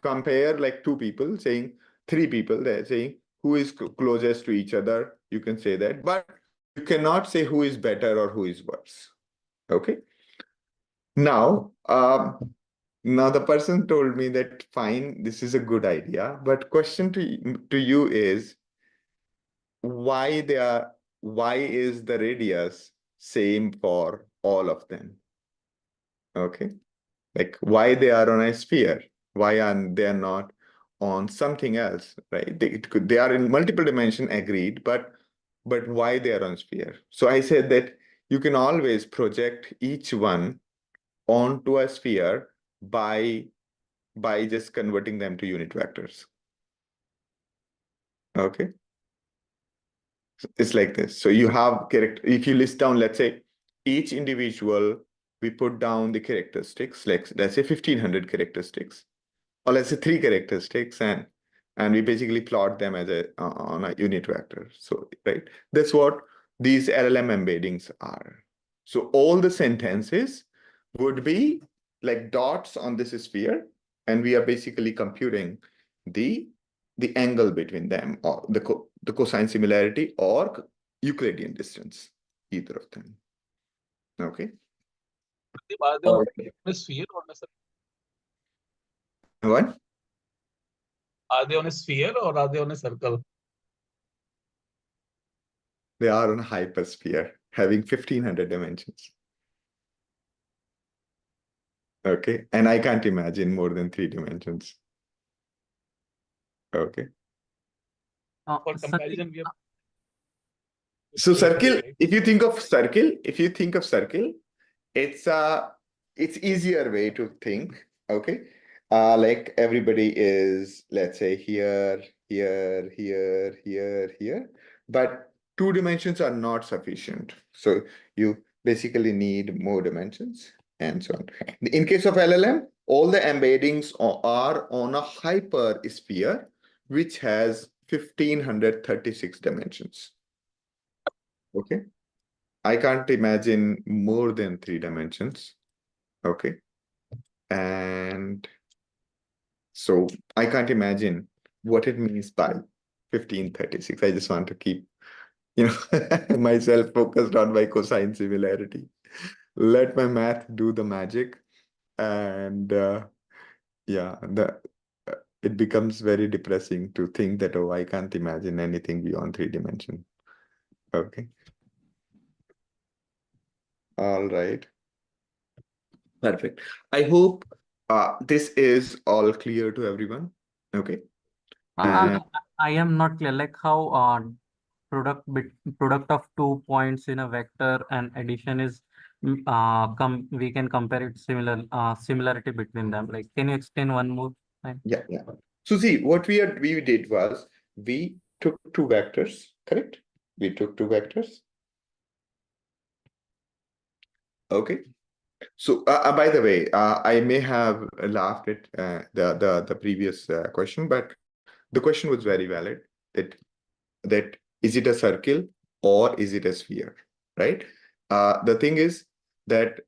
compare like two people, saying three people, they're saying who is closest to each other. You can say that, but you cannot say who is better or who is worse. Okay. Now, the person told me that fine, this is a good idea, but question to you is, why is the radius same for all of them? Okay. Like why they are on a sphere? Why are they not on something else, right? They are in multiple dimension, agreed, but why they are on sphere? So I said that you can always project each one onto a sphere by just converting them to unit vectors. Okay. It's like this. So you have if you list down, let's say each individual, we put down the characteristics, like let's say 1500 characteristics, or let's say 3 characteristics, and we basically plot them as on a unit vector. So right, that's what these LLM embeddings are. So all the sentences would be like dots on this sphere, and we are basically computing the angle between them, or the cosine similarity or Euclidean distance, either of them. Okay. Are they on a sphere or on a circle? What? Are they on a sphere or are they on a circle? They are on a hypersphere, having 1500 dimensions. Okay. And I can't imagine more than 3 dimensions. Okay. For comparison, we have. So circle, if you think of circle, it's easier way to think. Okay. Like everybody is, let's say here, but 2 dimensions are not sufficient. So you basically need more dimensions and so on. In case of LLM, all the embeddings are on a hypersphere, which has 1536 dimensions. Okay. I can't imagine more than 3 dimensions. Okay. And so I can't imagine what it means by 1536. I just want to keep, myself focused on my cosine similarity. Let my math do the magic. And it becomes very depressing to think that, oh, I can't imagine anything beyond 3 dimension. Okay. All right. Perfect. I hope this is all clear to everyone. Okay. And I am not clear, like how product of 2 points in a vector and addition is we can compare it similarity between them. Like, can you explain one more time? yeah. So see, what we did was we took 2 vectors, correct? We took 2 vectors. Okay. So by the way, I may have laughed at the previous question, but the question was very valid. That is it a circle or is it a sphere, right? The thing is that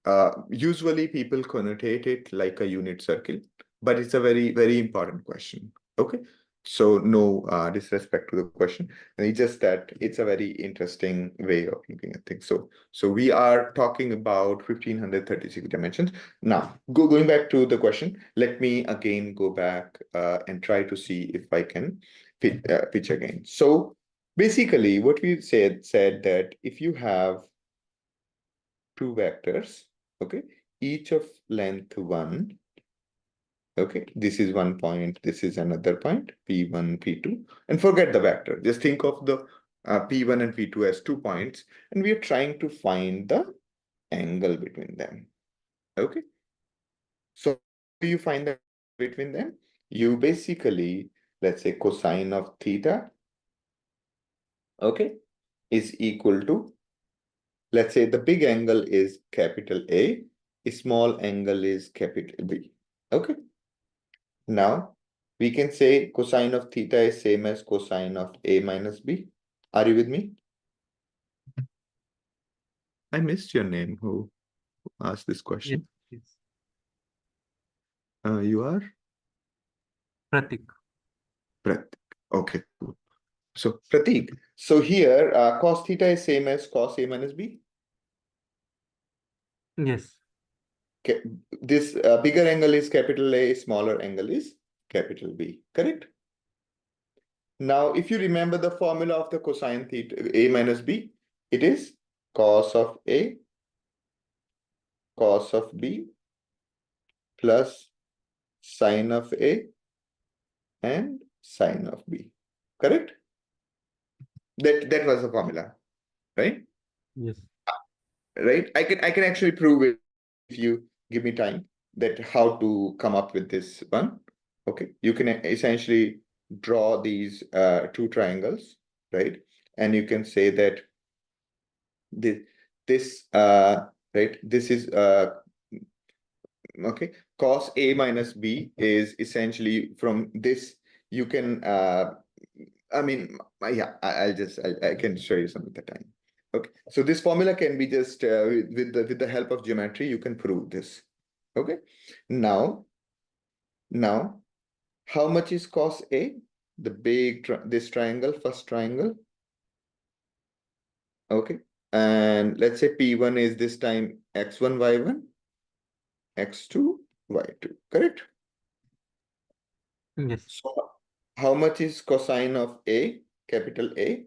usually people connotate it like a unit circle, but it's a very, very important question. Okay. So no disrespect to the question. And it's just that it's a very interesting way of looking at things. So we are talking about 1536 dimensions. Now, going back to the question, let me again go back and try to see if I can pitch again. So basically, what we said that if you have 2 vectors, okay, each of length 1, okay, this is 1 point, this is another point, P1, P2, and forget the vector. Just think of the P1 and P2 as 2 points, and we are trying to find the angle between them. Okay, so how do you find the between them? You basically, let's say cosine of theta, okay, is equal to, let's say the big angle is capital A, small angle is capital B. Okay. Now we can say cosine of theta is same as cosine of A minus B. Are you with me? I missed your name. Who asked this question? Yes. You are? Pratik. Pratik. Okay, cool. So Pratik, so here cos theta is same as cos A minus B. Yes. Okay. This bigger angle is capital A, smaller angle is capital B, correct? Now, if you remember the formula of the cosine theta, A minus B, it is cos of A, cos of B, plus sine of A and sine of B, correct? That was the formula, right? Yes. Right? I can actually prove it if you give me time, that how to come up with this one. Okay, you can essentially draw these 2 triangles, right? And you can say that this right, this is okay, cos A minus B is essentially from this, you can I mean, yeah, I can show you some of the time. Okay, so this formula can be just with the help of geometry, you can prove this. Okay, now how much is cos A? The big this triangle, first triangle. Okay, and let's say P1 is this time x1, y1, x2, y2, correct? Yes. So how much is cosine of A, capital A?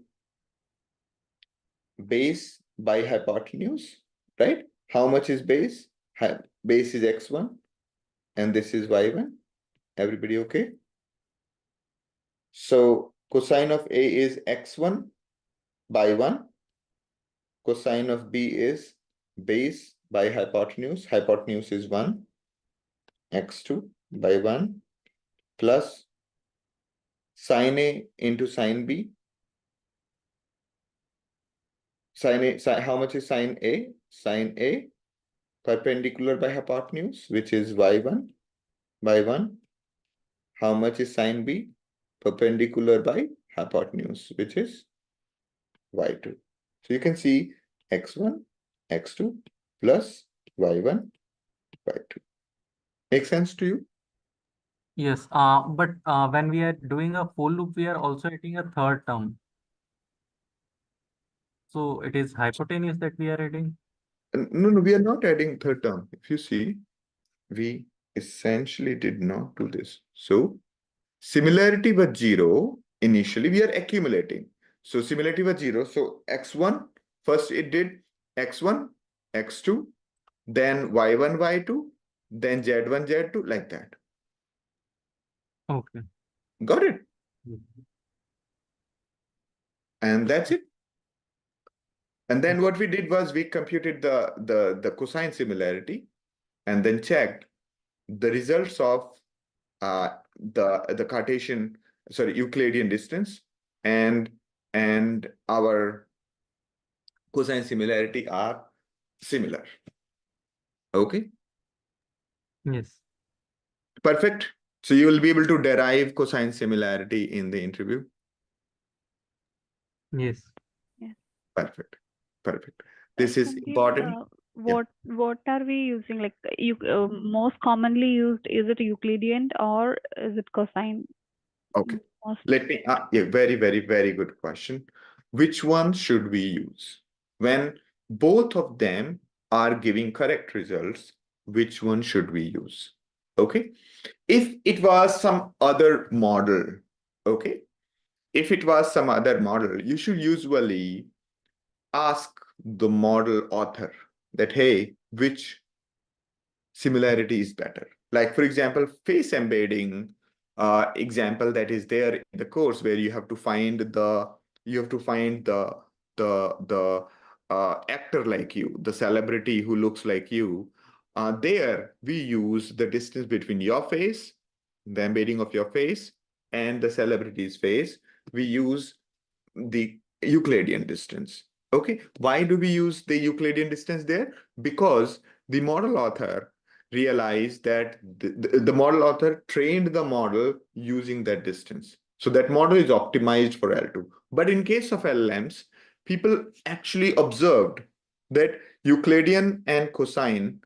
Base by hypotenuse, right? How much is base? Base is x1 and this is y1. Everybody okay? So cosine of A is x1 by 1. Cosine of B is base by hypotenuse. Hypotenuse is 1. x2 by 1 plus sine A into sine B. How much is sine A? Sine A perpendicular by hypotenuse, which is y1 by 1. How much is sine B? Perpendicular by hypotenuse, which is y2. So you can see x1, x2 plus y1, y2. Make sense to you? Yes, but when we are doing a full loop, we are also adding a third term. So it is hypotenuse that we are adding. No, we are not adding third term. If you see, we essentially did not do this. So similarity was 0. Initially, we are accumulating. So similarity was 0. So x1, first it did x1, x2, then y1, y2, then z1, z2, like that. Okay. Got it? Mhm. And that's it. And then what we did was we computed the cosine similarity and then checked the results of the Cartesian, sorry, Euclidean distance and our cosine similarity are similar. Okay, Yes. perfect. So you will be able to derive cosine similarity in the interview. Yes. Perfect. Perfect. This is Sandeep, important. what are we using? Like you most commonly used, is it Euclidean or is it cosine? Okay. Most Let me, yeah, very, very, very good question. Which one should we use? When both of them are giving correct results, which one should we use? Okay. If it was some other model, okay. If it was some other model, you should usually ask the model author that, hey, which similarity is better? Like, for example, face embedding example that is there in the course where you have to find the actor like you, the celebrity who looks like you. There we use the distance between your face, the embedding of your face, and the celebrity's face. We use the Euclidean distance. Okay, why do we use the Euclidean distance there? Because the model author realized that the model author trained the model using that distance. So that model is optimized for L2. But in case of LLMs, people actually observed that Euclidean and cosine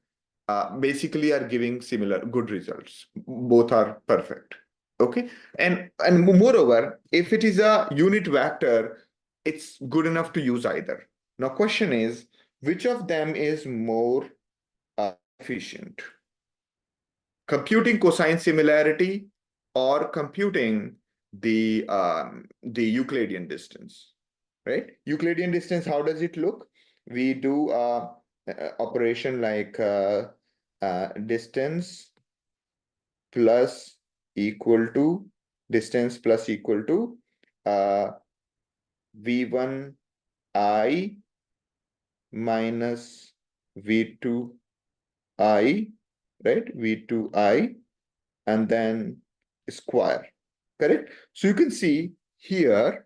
basically are giving similar good results. Both are perfect. Okay, and moreover, if it is a unit vector, it's good enough to use either. Now, question is, which of them is more efficient? Computing cosine similarity or computing the Euclidean distance, right? Euclidean distance, how does it look? We do operation like distance plus equal to distance plus equal to V1I minus V2I, right? V2I and then square, correct? So you can see here,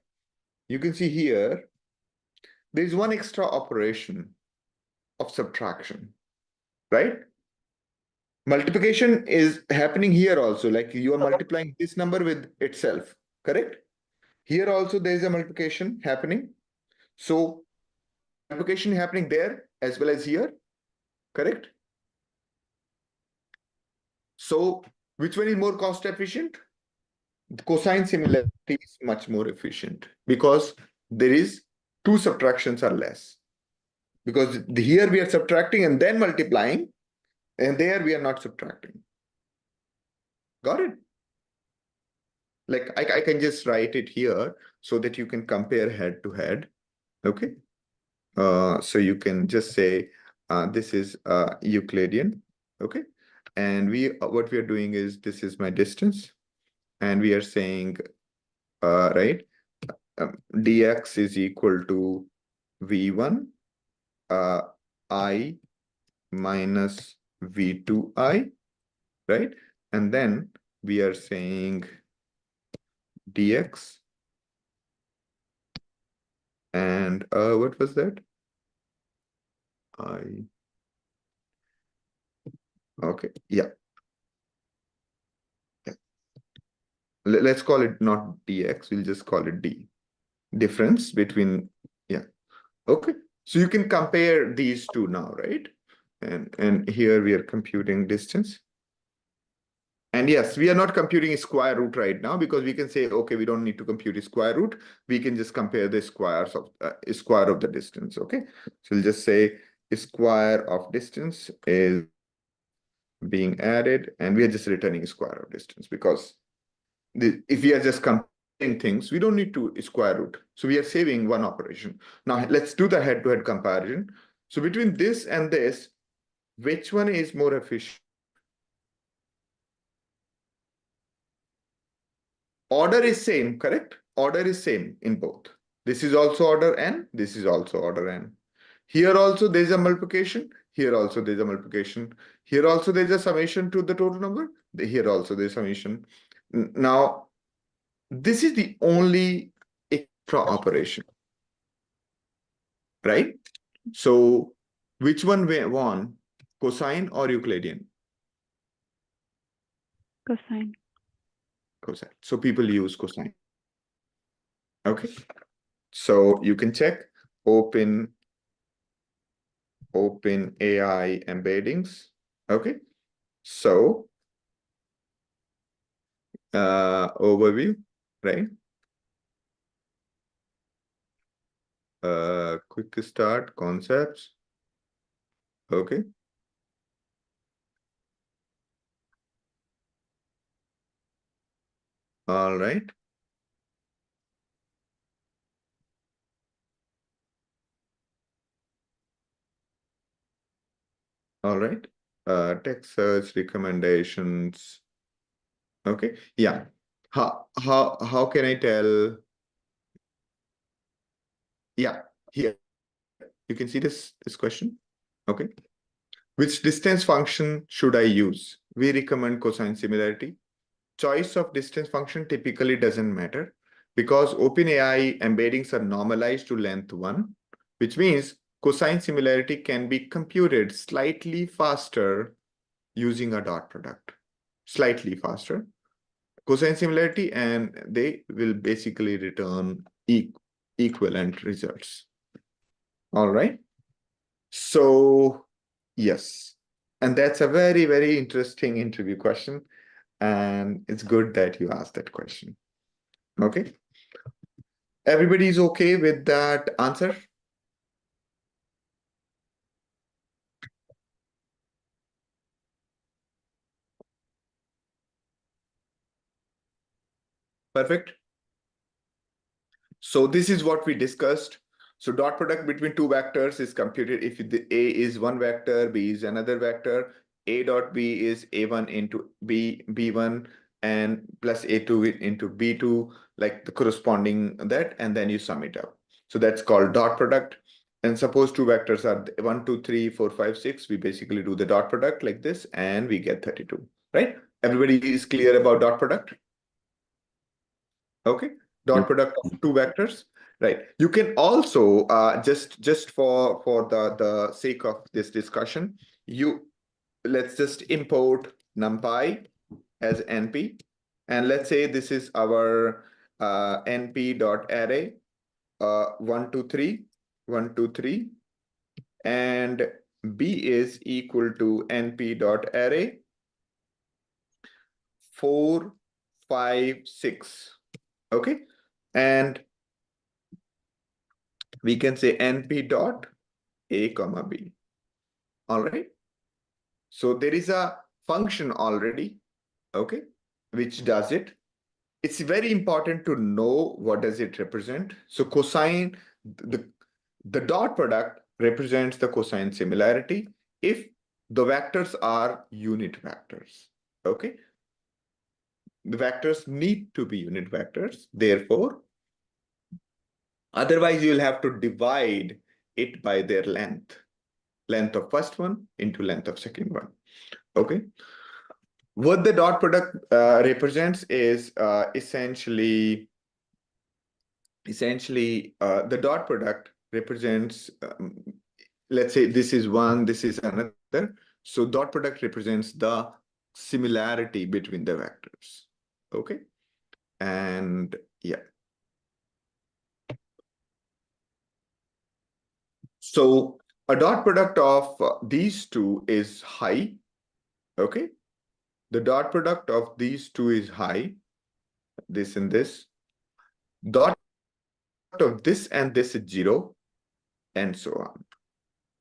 there's one extra operation of subtraction, right? Multiplication is happening here also, like you are multiplying this number with itself, correct? Here also there is a multiplication happening. So multiplication happening there as well as here, correct? So which one is more cost efficient? The cosine similarity is much more efficient because there is two subtractions are less. Because here we are subtracting and then multiplying, and there we are not subtracting. Got it? Like I can just write it here so that you can compare head to head. Okay. So you can just say this is Euclidean. Okay. And what we are doing is this is my distance. And we are saying, right, dx is equal to V1 I minus V2I, right? And then we are saying dx and what was that? Okay, yeah. Let's call it not dx, we'll just call it d. Difference between, yeah. Okay, so you can compare these two now, right? And here we are computing distance. And yes, we are not computing a square root right now because we can say, okay, we don't need to compute a square root. We can just compare the squares of square of the distance. Okay, so we'll just say a square of distance is being added, and we are just returning a square of distance because if we are just comparing things, we don't need to square root. So we are saving one operation. Now let's do the head-to-head comparison. So between this and this, which one is more efficient? Order is same, correct? Order is same in both. This is also order n, this is also order n. Here also there's a multiplication, here also there's a multiplication. Here also there's a summation to the total number. Here also there's summation. Now, this is the only extra operation, right? So which one we won, cosine or Euclidean? Cosine. Cosine. So people use cosine. Okay. So you can check open AI embeddings. Okay. So overview, right? Quick start concepts. Okay. All right. All right. Text search recommendations. Okay. Yeah. How can I tell? Yeah. Here you can see this question. Okay. Which distance function should I use? We recommend cosine similarity. Choice of distance function typically doesn't matter because OpenAI embeddings are normalized to length 1, which means cosine similarity can be computed slightly faster using a dot product. Slightly faster. Cosine similarity, and they will basically return equivalent results. All right. So, yes. And that's a very, very interesting interview question. And it's good that you asked that question. Okay. Everybody's okay with that answer? Perfect. So this is what we discussed. So dot product between two vectors is computed if the A is one vector, B is another vector. A dot B is A1 into B1 and plus A2 into B2, like the corresponding that, and then you sum it up. So that's called dot product. And suppose two vectors are 1, 2, 3, 4, 5, 6. We basically do the dot product like this and we get 32, right? Everybody is clear about dot product? Okay. Dot product of two vectors, right? You can also just for the sake of this discussion, let's just import numpy as np, and let's say this is our np.array 1, 2, 3, 1, 2, 3, and b is equal to np.array 4, 5, 6. Okay. And we can say np dot a comma b. All right. So there is a function already, okay, which does it. It's very important to know what does it represent. So cosine, the dot product represents the cosine similarity if the vectors are unit vectors. Okay. The vectors need to be unit vectors. Therefore, otherwise, you'll have to divide it by their length. Length of first one into length of second one. Okay. What the dot product represents is essentially the dot product represents, let's say this is one, this is another. So dot product represents the similarity between the vectors. Okay. And yeah. So a dot product of these two is high, okay? The dot product of these two is high, this and this. Dot of this and this is 0, and so on.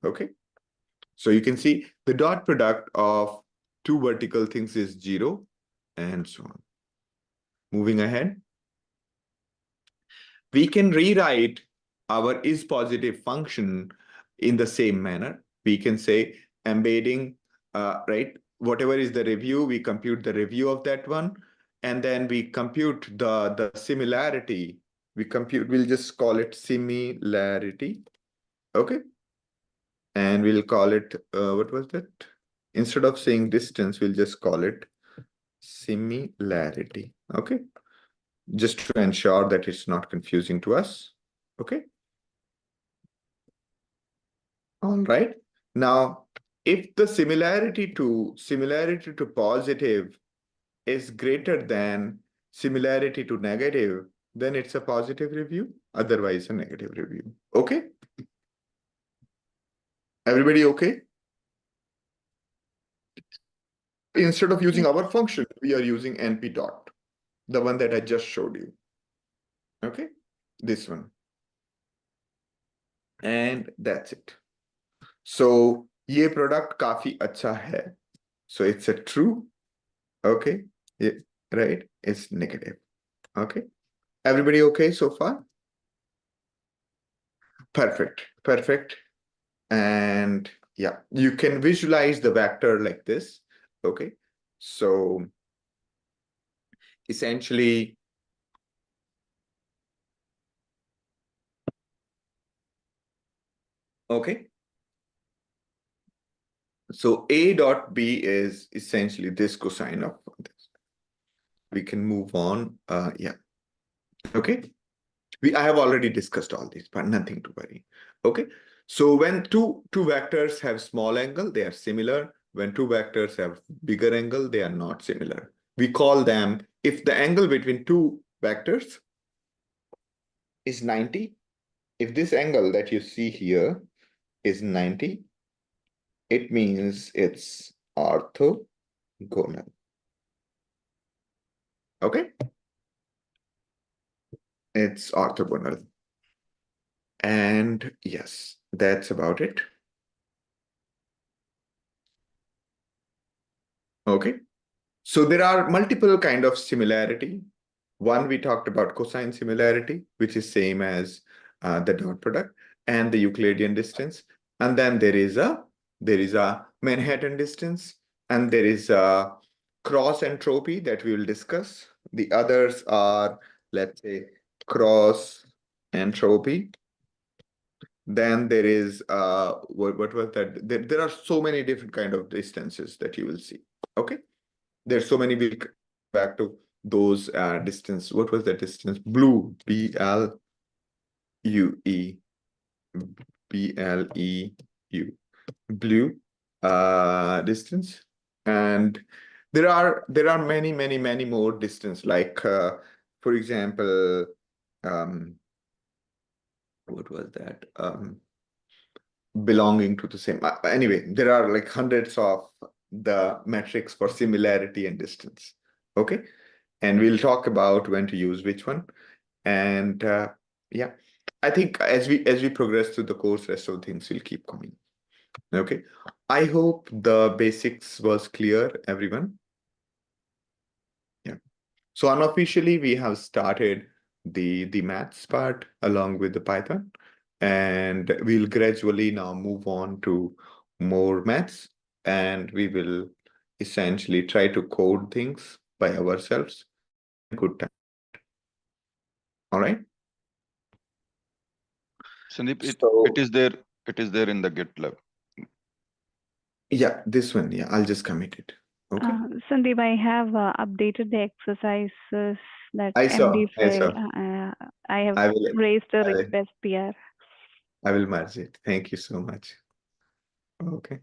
Okay. So you can see the dot product of two vertical things is 0, and so on. Moving ahead. We can rewrite our is positive function in the same manner. We can say embedding, right? Whatever is the review, we compute the review of that one, and then we compute the similarity. We'll just call it similarity. Okay. And we'll call it, what was that? Instead of saying distance, we'll just call it similarity. Okay. Just to ensure that it's not confusing to us. Okay. All right. Now, if the similarity to positive is greater than similarity to negative, then it's a positive review, otherwise a negative review. Okay. Everybody okay? Instead of using our function, we are using NP dot, the one that I just showed you. Okay, this one. And that's it. So, ये product काफी अच्छा है. So it's a true. Okay, yeah, right? It's negative. Okay. Everybody okay so far? Perfect. Perfect. And yeah, you can visualize the vector like this. Okay. So essentially, okay. So A dot B is essentially this cosine of this. We can move on. Yeah. Okay. I have already discussed all this, but nothing to worry. Okay. So when two vectors have small angle, they are similar. When two vectors have bigger angle, they are not similar. We call them, if the angle between two vectors is 90, if this angle that you see here is 90, it means it's orthogonal. Okay? It's orthogonal. And yes, that's about it. Okay. So there are multiple kind of similarity. One, we talked about cosine similarity, which is same as the dot product and the Euclidean distance. And then there is a Manhattan distance, and there is a cross entropy that we will discuss. The others are, let's say, cross entropy. Then there is what was that? There are so many different kind of distances that you will see. Okay, there's so many. We'll back to those distance. What was that distance? Blue, BLUE, BLEU, blue distance. And there are many more distance. Like for example, what was that? Belonging to the same. Anyway, there are like hundreds of the metrics for similarity and distance. Okay, and we'll talk about when to use which one. And yeah, I think as we progress through the course, rest of things will keep coming. Okay, I hope the basics was clear, everyone. Yeah. So unofficially, we have started the maths part along with the Python, and we'll gradually now move on to more maths, and we will essentially try to code things by ourselves. Good time. All right. Sandeep, So- it is there in the GitLab. Yeah, this one. Yeah, I'll just commit it. Okay. Sandeep, I have updated the exercises that I saw. MD I saw. file. I have I will- raised a I will- request PR. I will merge it. Thank you so much. Okay.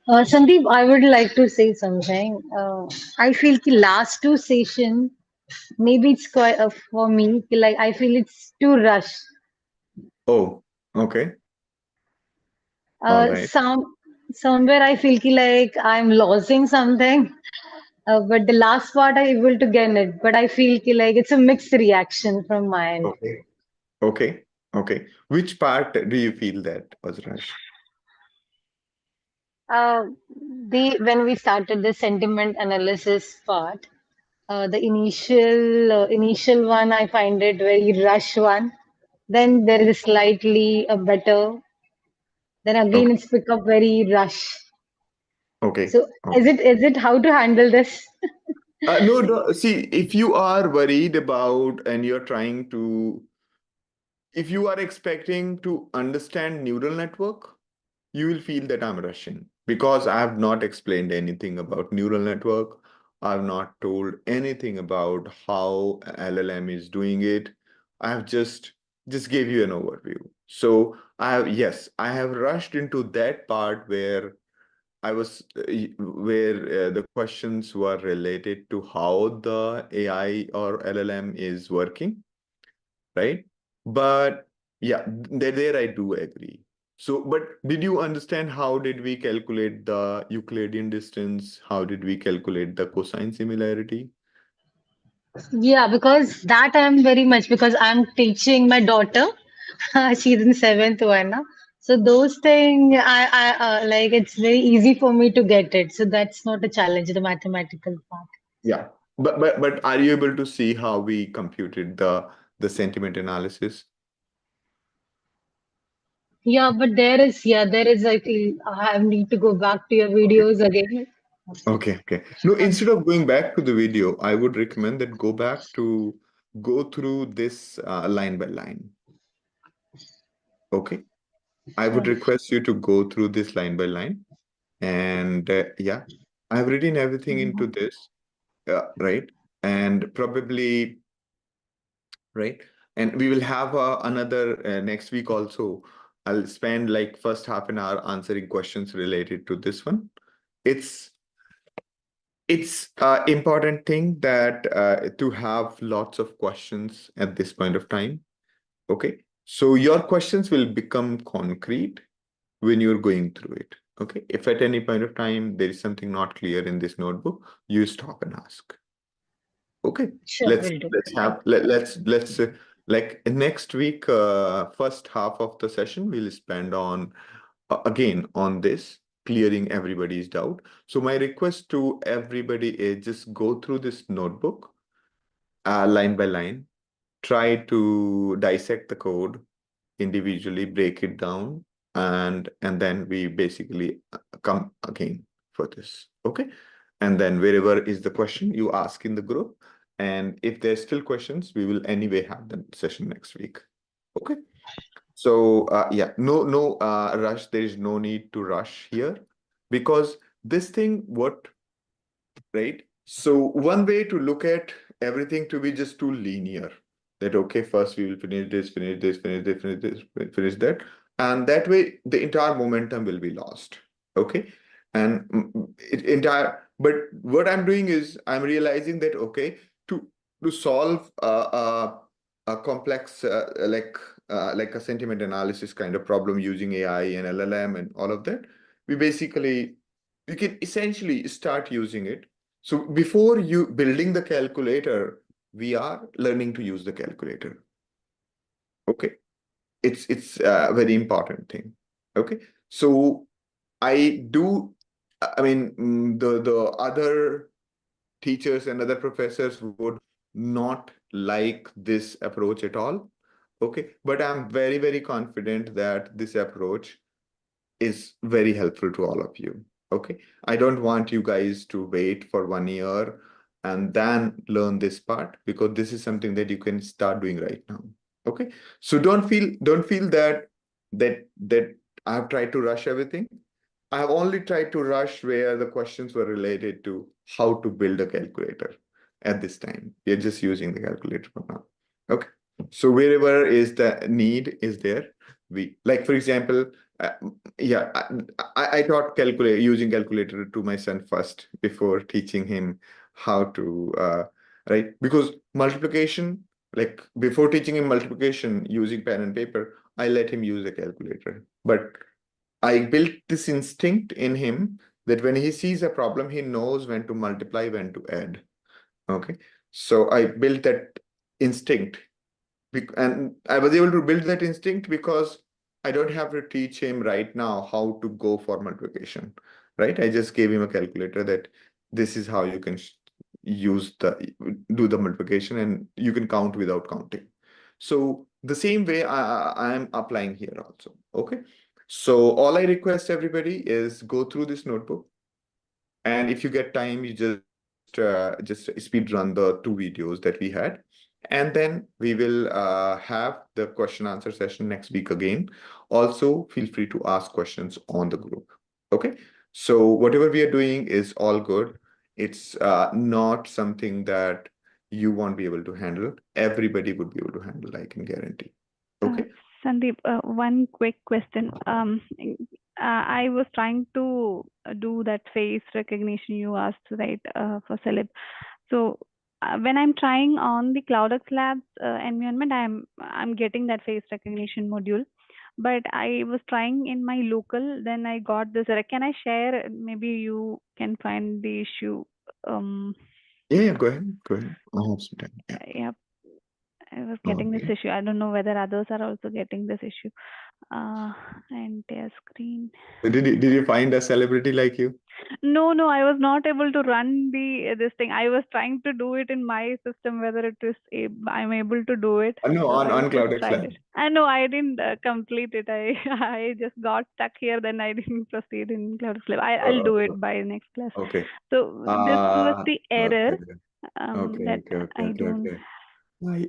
Sandeep, I would like to say something. I feel the last two session, maybe it's quite for me, like I feel it's too rushed. Oh, okay. All right. somewhere I feel like I'm losing something. But the last part I able to get it. But I feel like it's a mixed reaction from my end. Okay. Okay. Okay. Which part do you feel that was rushed? When we started the sentiment analysis part, the initial one I find it very rush one. Then there is slightly a better. Then again Okay. it's pick up very rush. Okay. So Okay. is it how to handle this? No, no. See, if you are worried about and you're trying to, if you are expecting to understand neural network, you will feel that I'm rushing because I have not explained anything about neural network. I've not told anything about how LLM is doing it. I have just gave you an overview. So I have rushed into that part where I was where the questions were related to how the AI or LLM is working, right? But yeah, there I do agree. So, but did you understand how did we calculate the Euclidean distance? How did we calculate the cosine similarity? Yeah, because that I'm very much because I'm teaching my daughter. She's in seventh one now. So those things I like it's very easy for me to get it. So that's not a challenge, the mathematical part. Yeah, but are you able to see how we computed the sentiment analysis? Yeah, but there is I feel I need to go back to your videos again. Okay, okay. No, instead of going back to the video, I would recommend that go through this line by line. Okay. I would Sure. request you to go through this line by line. And yeah, I've written everything into this, right? And probably, right? And we will have another next week also. I'll spend like first half an hour answering questions related to this one. It's important thing that to have lots of questions at this point of time. Okay, so your questions will become concrete when you're going through it. Okay, if at any point of time there is something not clear in this notebook, you stop and ask. Okay, Sure, will do. let's like next week, first half of the session we'll spend on again on this clearing everybody's doubt. So my request to everybody is just go through this notebook line by line, try to dissect the code individually, break it down, and then we basically come again for this. Okay, and then wherever is the question you ask in the group, and if there's still questions, we will anyway have the session next week. Okay, so yeah, no rush. There is no need to rush here because this thing right? So one way to look at everything to be just too linear, that okay, first we will finish this, finish this, finish this, finish this, finish that, and that way the entire momentum will be lost. Okay, and but what I'm doing is I'm realizing that okay, to solve a complex like a sentiment analysis kind of problem using AI and LLM and all of that, we can essentially start using it. So before you building the calculator, we are learning to use the calculator. Okay, it's a very important thing. Okay, so I mean, the other teachers and other professors would not like this approach at all. Okay, but I'm very, very confident that this approach is very helpful to all of you. Okay, I don't want you guys to wait for 1 year and then learn this part, because this is something that you can start doing right now. Okay, so don't feel that I have tried to rush everything. I have only tried to rush where the questions were related to how to build a calculator at this time. We're just using the calculator for now. Okay, so wherever is the need is there, like for example, yeah, I taught using calculator to my son first before teaching him how to right, because multiplication, like before teaching him multiplication using pen and paper, I let him use a calculator. But I built this instinct in him that when he sees a problem, he knows when to multiply, when to add. Okay. So I built that instinct. And I was able to build that instinct because I don't have to teach him right now how to go for multiplication, right? I just gave him a calculator that this is how you can do the multiplication, and you can count without counting. So the same way I am applying here also. Okay. So all I request everybody is go through this notebook, and if you get time, you just speed run the 2 videos that we had, and then we will have the question answer session next week again. Also, feel free to ask questions on the group. Okay. So whatever we are doing is all good. It's not something that you won't be able to handle. Everybody would be able to handle, I can guarantee. Okay. Sandeep, one quick question. I was trying to do that face recognition you asked, right, for Celeb. So when I'm trying on the CloudX Labs environment, I'm getting that face recognition module. But I was trying in my local, then I got this error. Can I share? Maybe you can find the issue. Yeah, go ahead. Go ahead. I have some time. Yeah. Yeah, I was getting this Okay. issue. I don't know whether others are also getting this issue. Entire screen. Did you find a celebrity like you? No, I was not able to run this thing. I was trying to do it in my system, whether it is I'm able to do it. No, So I on just CloudX tried Lab. it. I know I didn't complete it. I just got stuck here. Then I didn't proceed in CloudX Lab. I'll do it by next class. Okay. So this was the error Okay. that I don't.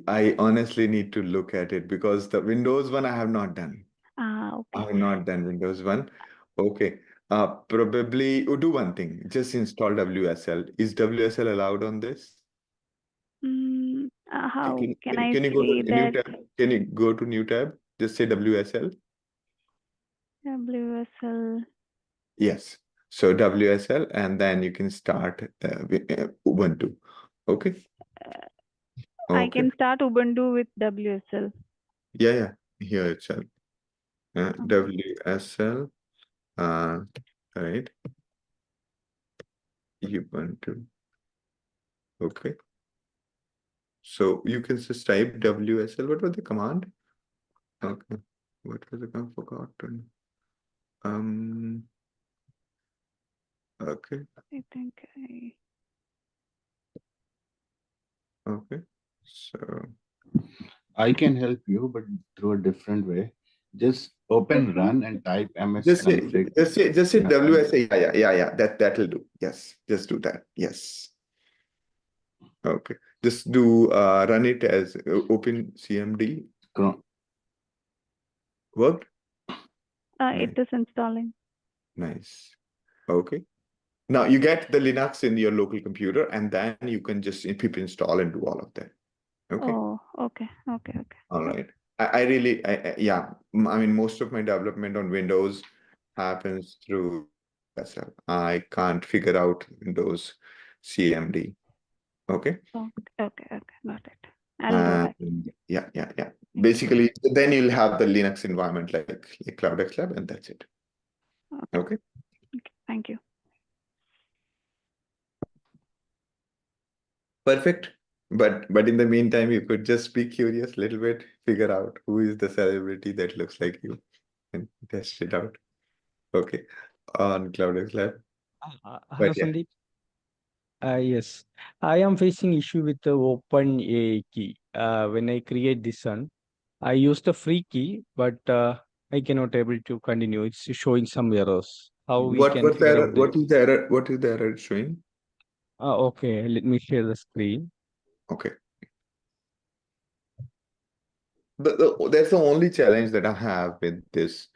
I honestly need to look at it because the Windows one I have not done. I Okay. have not done Windows one. Okay. Probably do one thing. Just install WSL. Is WSL allowed on this? How can I Can you go see to new that tab? Can you go to new tab? Just say WSL. WSL? Yes. So WSL, and then you can start Ubuntu. Okay. I Okay. can start Ubuntu with WSL. Yeah. Here itself. WSL. Right. Ubuntu. Okay. So you can just type WSL. What was the command? Okay. What was the command? Forgotten. Okay. I think Okay. So I can help you, but through a different way. Just open run and type ms config. just say Yeah, WSA. Yeah. That'll do. Yes. Just do that. Yes. Okay. Just do run it as open CMD. Worked? it is installing. Nice. Okay. Now you get the Linux in your local computer, and then you can just pip install and do all of that. Okay. Oh, okay. All right. I mean, most of my development on Windows happens through SL. I can't figure out Windows CMD. Okay. Okay. Got it. I'll do that. Yeah. Basically, then you'll have the Linux environment like CloudX Lab, and that's it. Okay. Thank you. Perfect. But in the meantime, you could just be curious a little bit, figure out who is the celebrity that looks like you, and test it out. Okay. On CloudX Lab. Hello, But yeah. Sandeep. Yes, I am facing issue with the OpenAI key. When I create this one, I use the free key, but I cannot able to continue. It's showing some errors. How we What can was the figure error? out What is the error? What is the error it's showing? Okay, let me share the screen. Okay. That's the only challenge that I have with this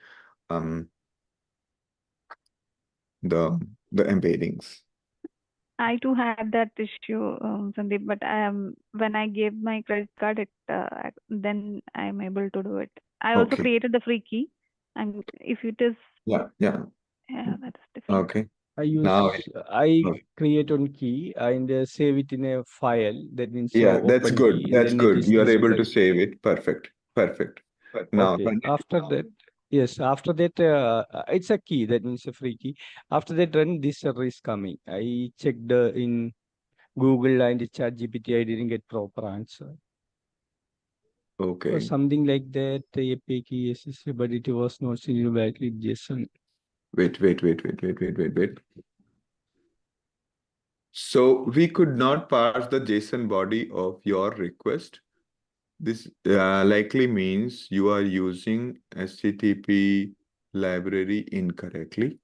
the embeddings. I too had that issue, Sandeep, but when I gave my credit card, then I'm able to do it. I also Okay. created the free key, and if it is Yeah. that's different. Okay. I create one key and save it in a file. That means That's open good. key. That's Then it good. is You are able to displayed. save it. Perfect. Now Okay. After that, Yes, after that, it's a key, that means a free key. After that, run this error is coming. I checked in Google and ChatGPT, I didn't get proper answer. Okay. Something like that, API key, SSL, but it was not seen valid JSON. Wait. So we could not parse the JSON body of your request. This likely means you are using HTTP library incorrectly.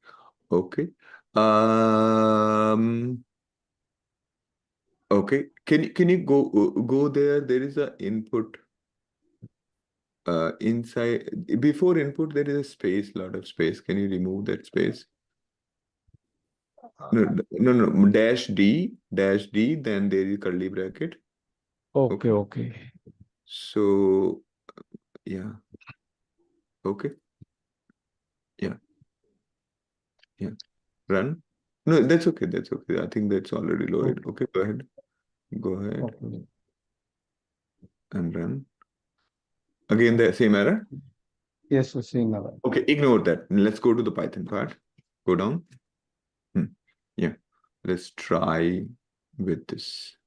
Okay. Okay. Can you go there? There is a input. Inside before input there is a space, lot of space. Can you remove that space? No. Dash D, then there is curly bracket. Okay. So yeah. Okay. Yeah. Run. No, that's okay. I think that's already loaded. Okay, go ahead. Okay. And run. Again, the same error? Yes, the same error. Okay, ignore that. Let's go to the Python part. Go down. Yeah. Let's try with this.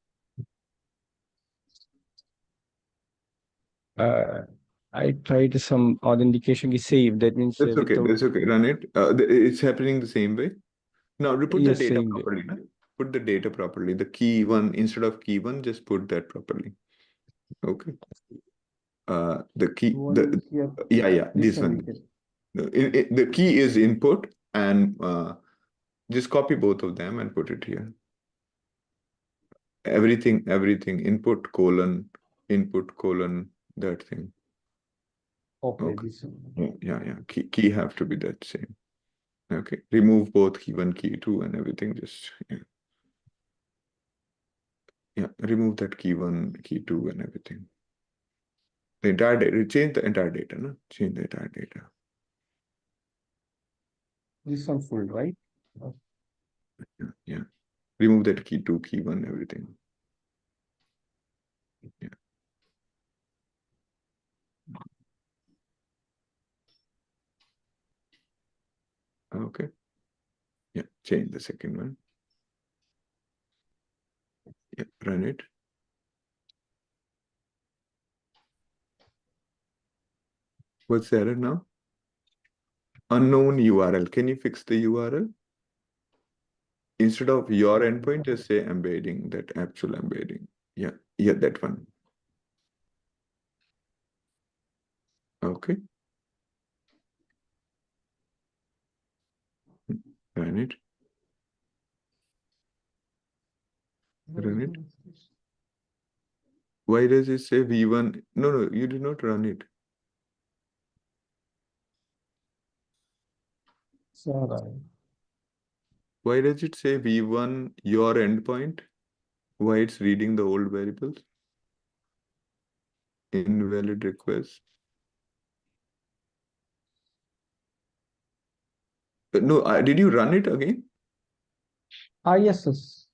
I tried some authentication is saved. That means That's okay. That's okay. Run it. It's happening the same way. Now, put the Yes, data same way. properly. Put the data properly. The key one, instead of key one, just put that properly. Okay. The key, this one. The key is input, and just copy both of them and put it here. Everything, input colon, that thing. Okay. This one. Yeah. Key have to be that same. Okay. Remove both key 1, key 2 and everything. Just remove that key 1, key 2 and everything. The entire data, change the entire data, no? Change the entire data. This one full, right? Yeah. Remove that key 2, key 1, everything. Yeah. Okay. Yeah. Change the second one. Yeah. Run it. What's the error now? Unknown URL. Can you fix the URL? Instead of your endpoint, just say embedding, that actual embedding. Yeah, that one. Okay. Run it. Why does it say V1? No, you did not run it. Sorry. Why does it say V1 your endpoint? Why it's reading the old variables? Invalid request. No, did you run it again? Yes.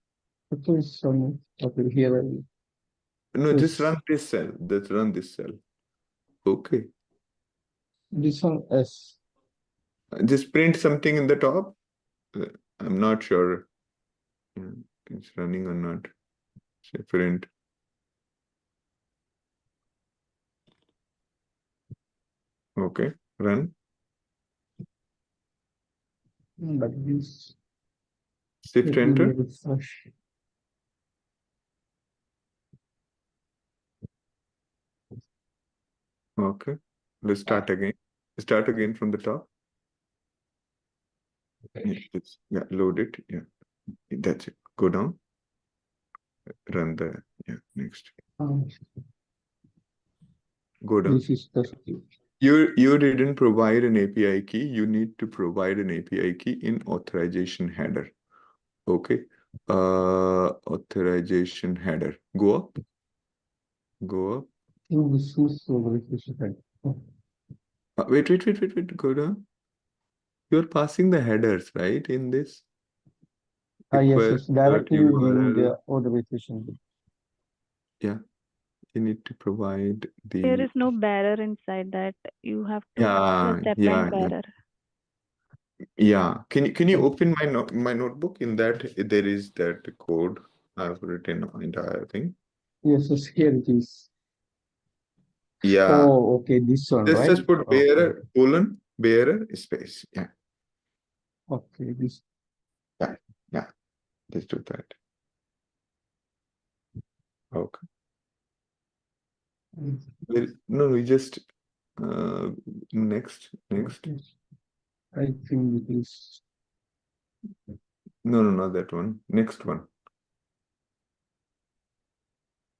Okay, so okay, here No, just run this cell. Just run this cell. Okay. this one S. Just print something in the top. I'm not sure it's running or not. Say print. Okay, run. But this Shift enter. Refresh. Okay, let's start again. Start again from the top. Yeah, load it. Yeah, that's it. Go down. Run the next. Go down. This is the You didn't provide an API key. You need to provide an API key in authorization header. Okay. Authorization header. Go up. This is verification head. Wait. Go down. You're passing the headers, right? In this. Yes, it's directly URL. giving the authorization. Yeah. you need to provide There the is no bearer inside that. You have to yeah just yeah append yeah bearer. yeah. Can you open my notebook? In that there is that code I've written entire thing. Yes, yes, here it is. Yeah. Oh, okay, this one, right? Just put Okay. bearer colon bearer space. Yeah. Okay, this. Yeah. Just do that. Okay. No, we just next. I think it is. No, not that one. Next one.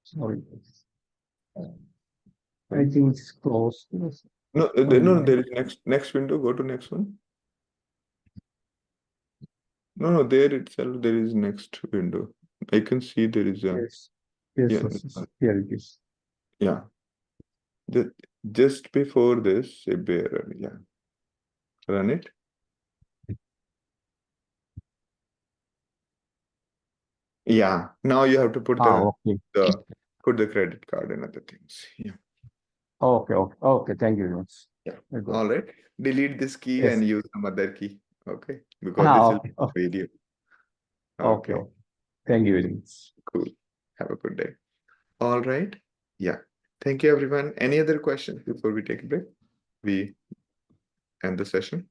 Sorry. I think it's closed. No, there is next window. Go to next one. No, there itself there is next window. I can see there is a Yes. Yes, yeah. yes, here it is. Yeah. Just before this, a bearer. Yeah. Run it. Yeah. Now you have to put Okay. put the credit card and other things. Yeah. Okay. Thank you very much. Yeah. All right. Delete this key Yes. and use some other key. Okay. Because this will be Okay. video. Okay. Thank you very much. Cool. Have a good day. All right. Yeah. Thank you, everyone. Any other questions before we take a break? We end the session.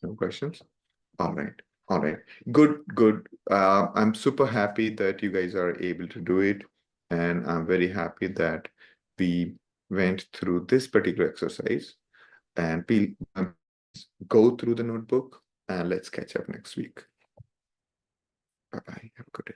No questions? All right. All right. Good. I'm super happy that you guys are able to do it. And I'm very happy that we went through this particular exercise. And we'll go through the notebook and let's catch up next week. Bye-bye. Have a good day.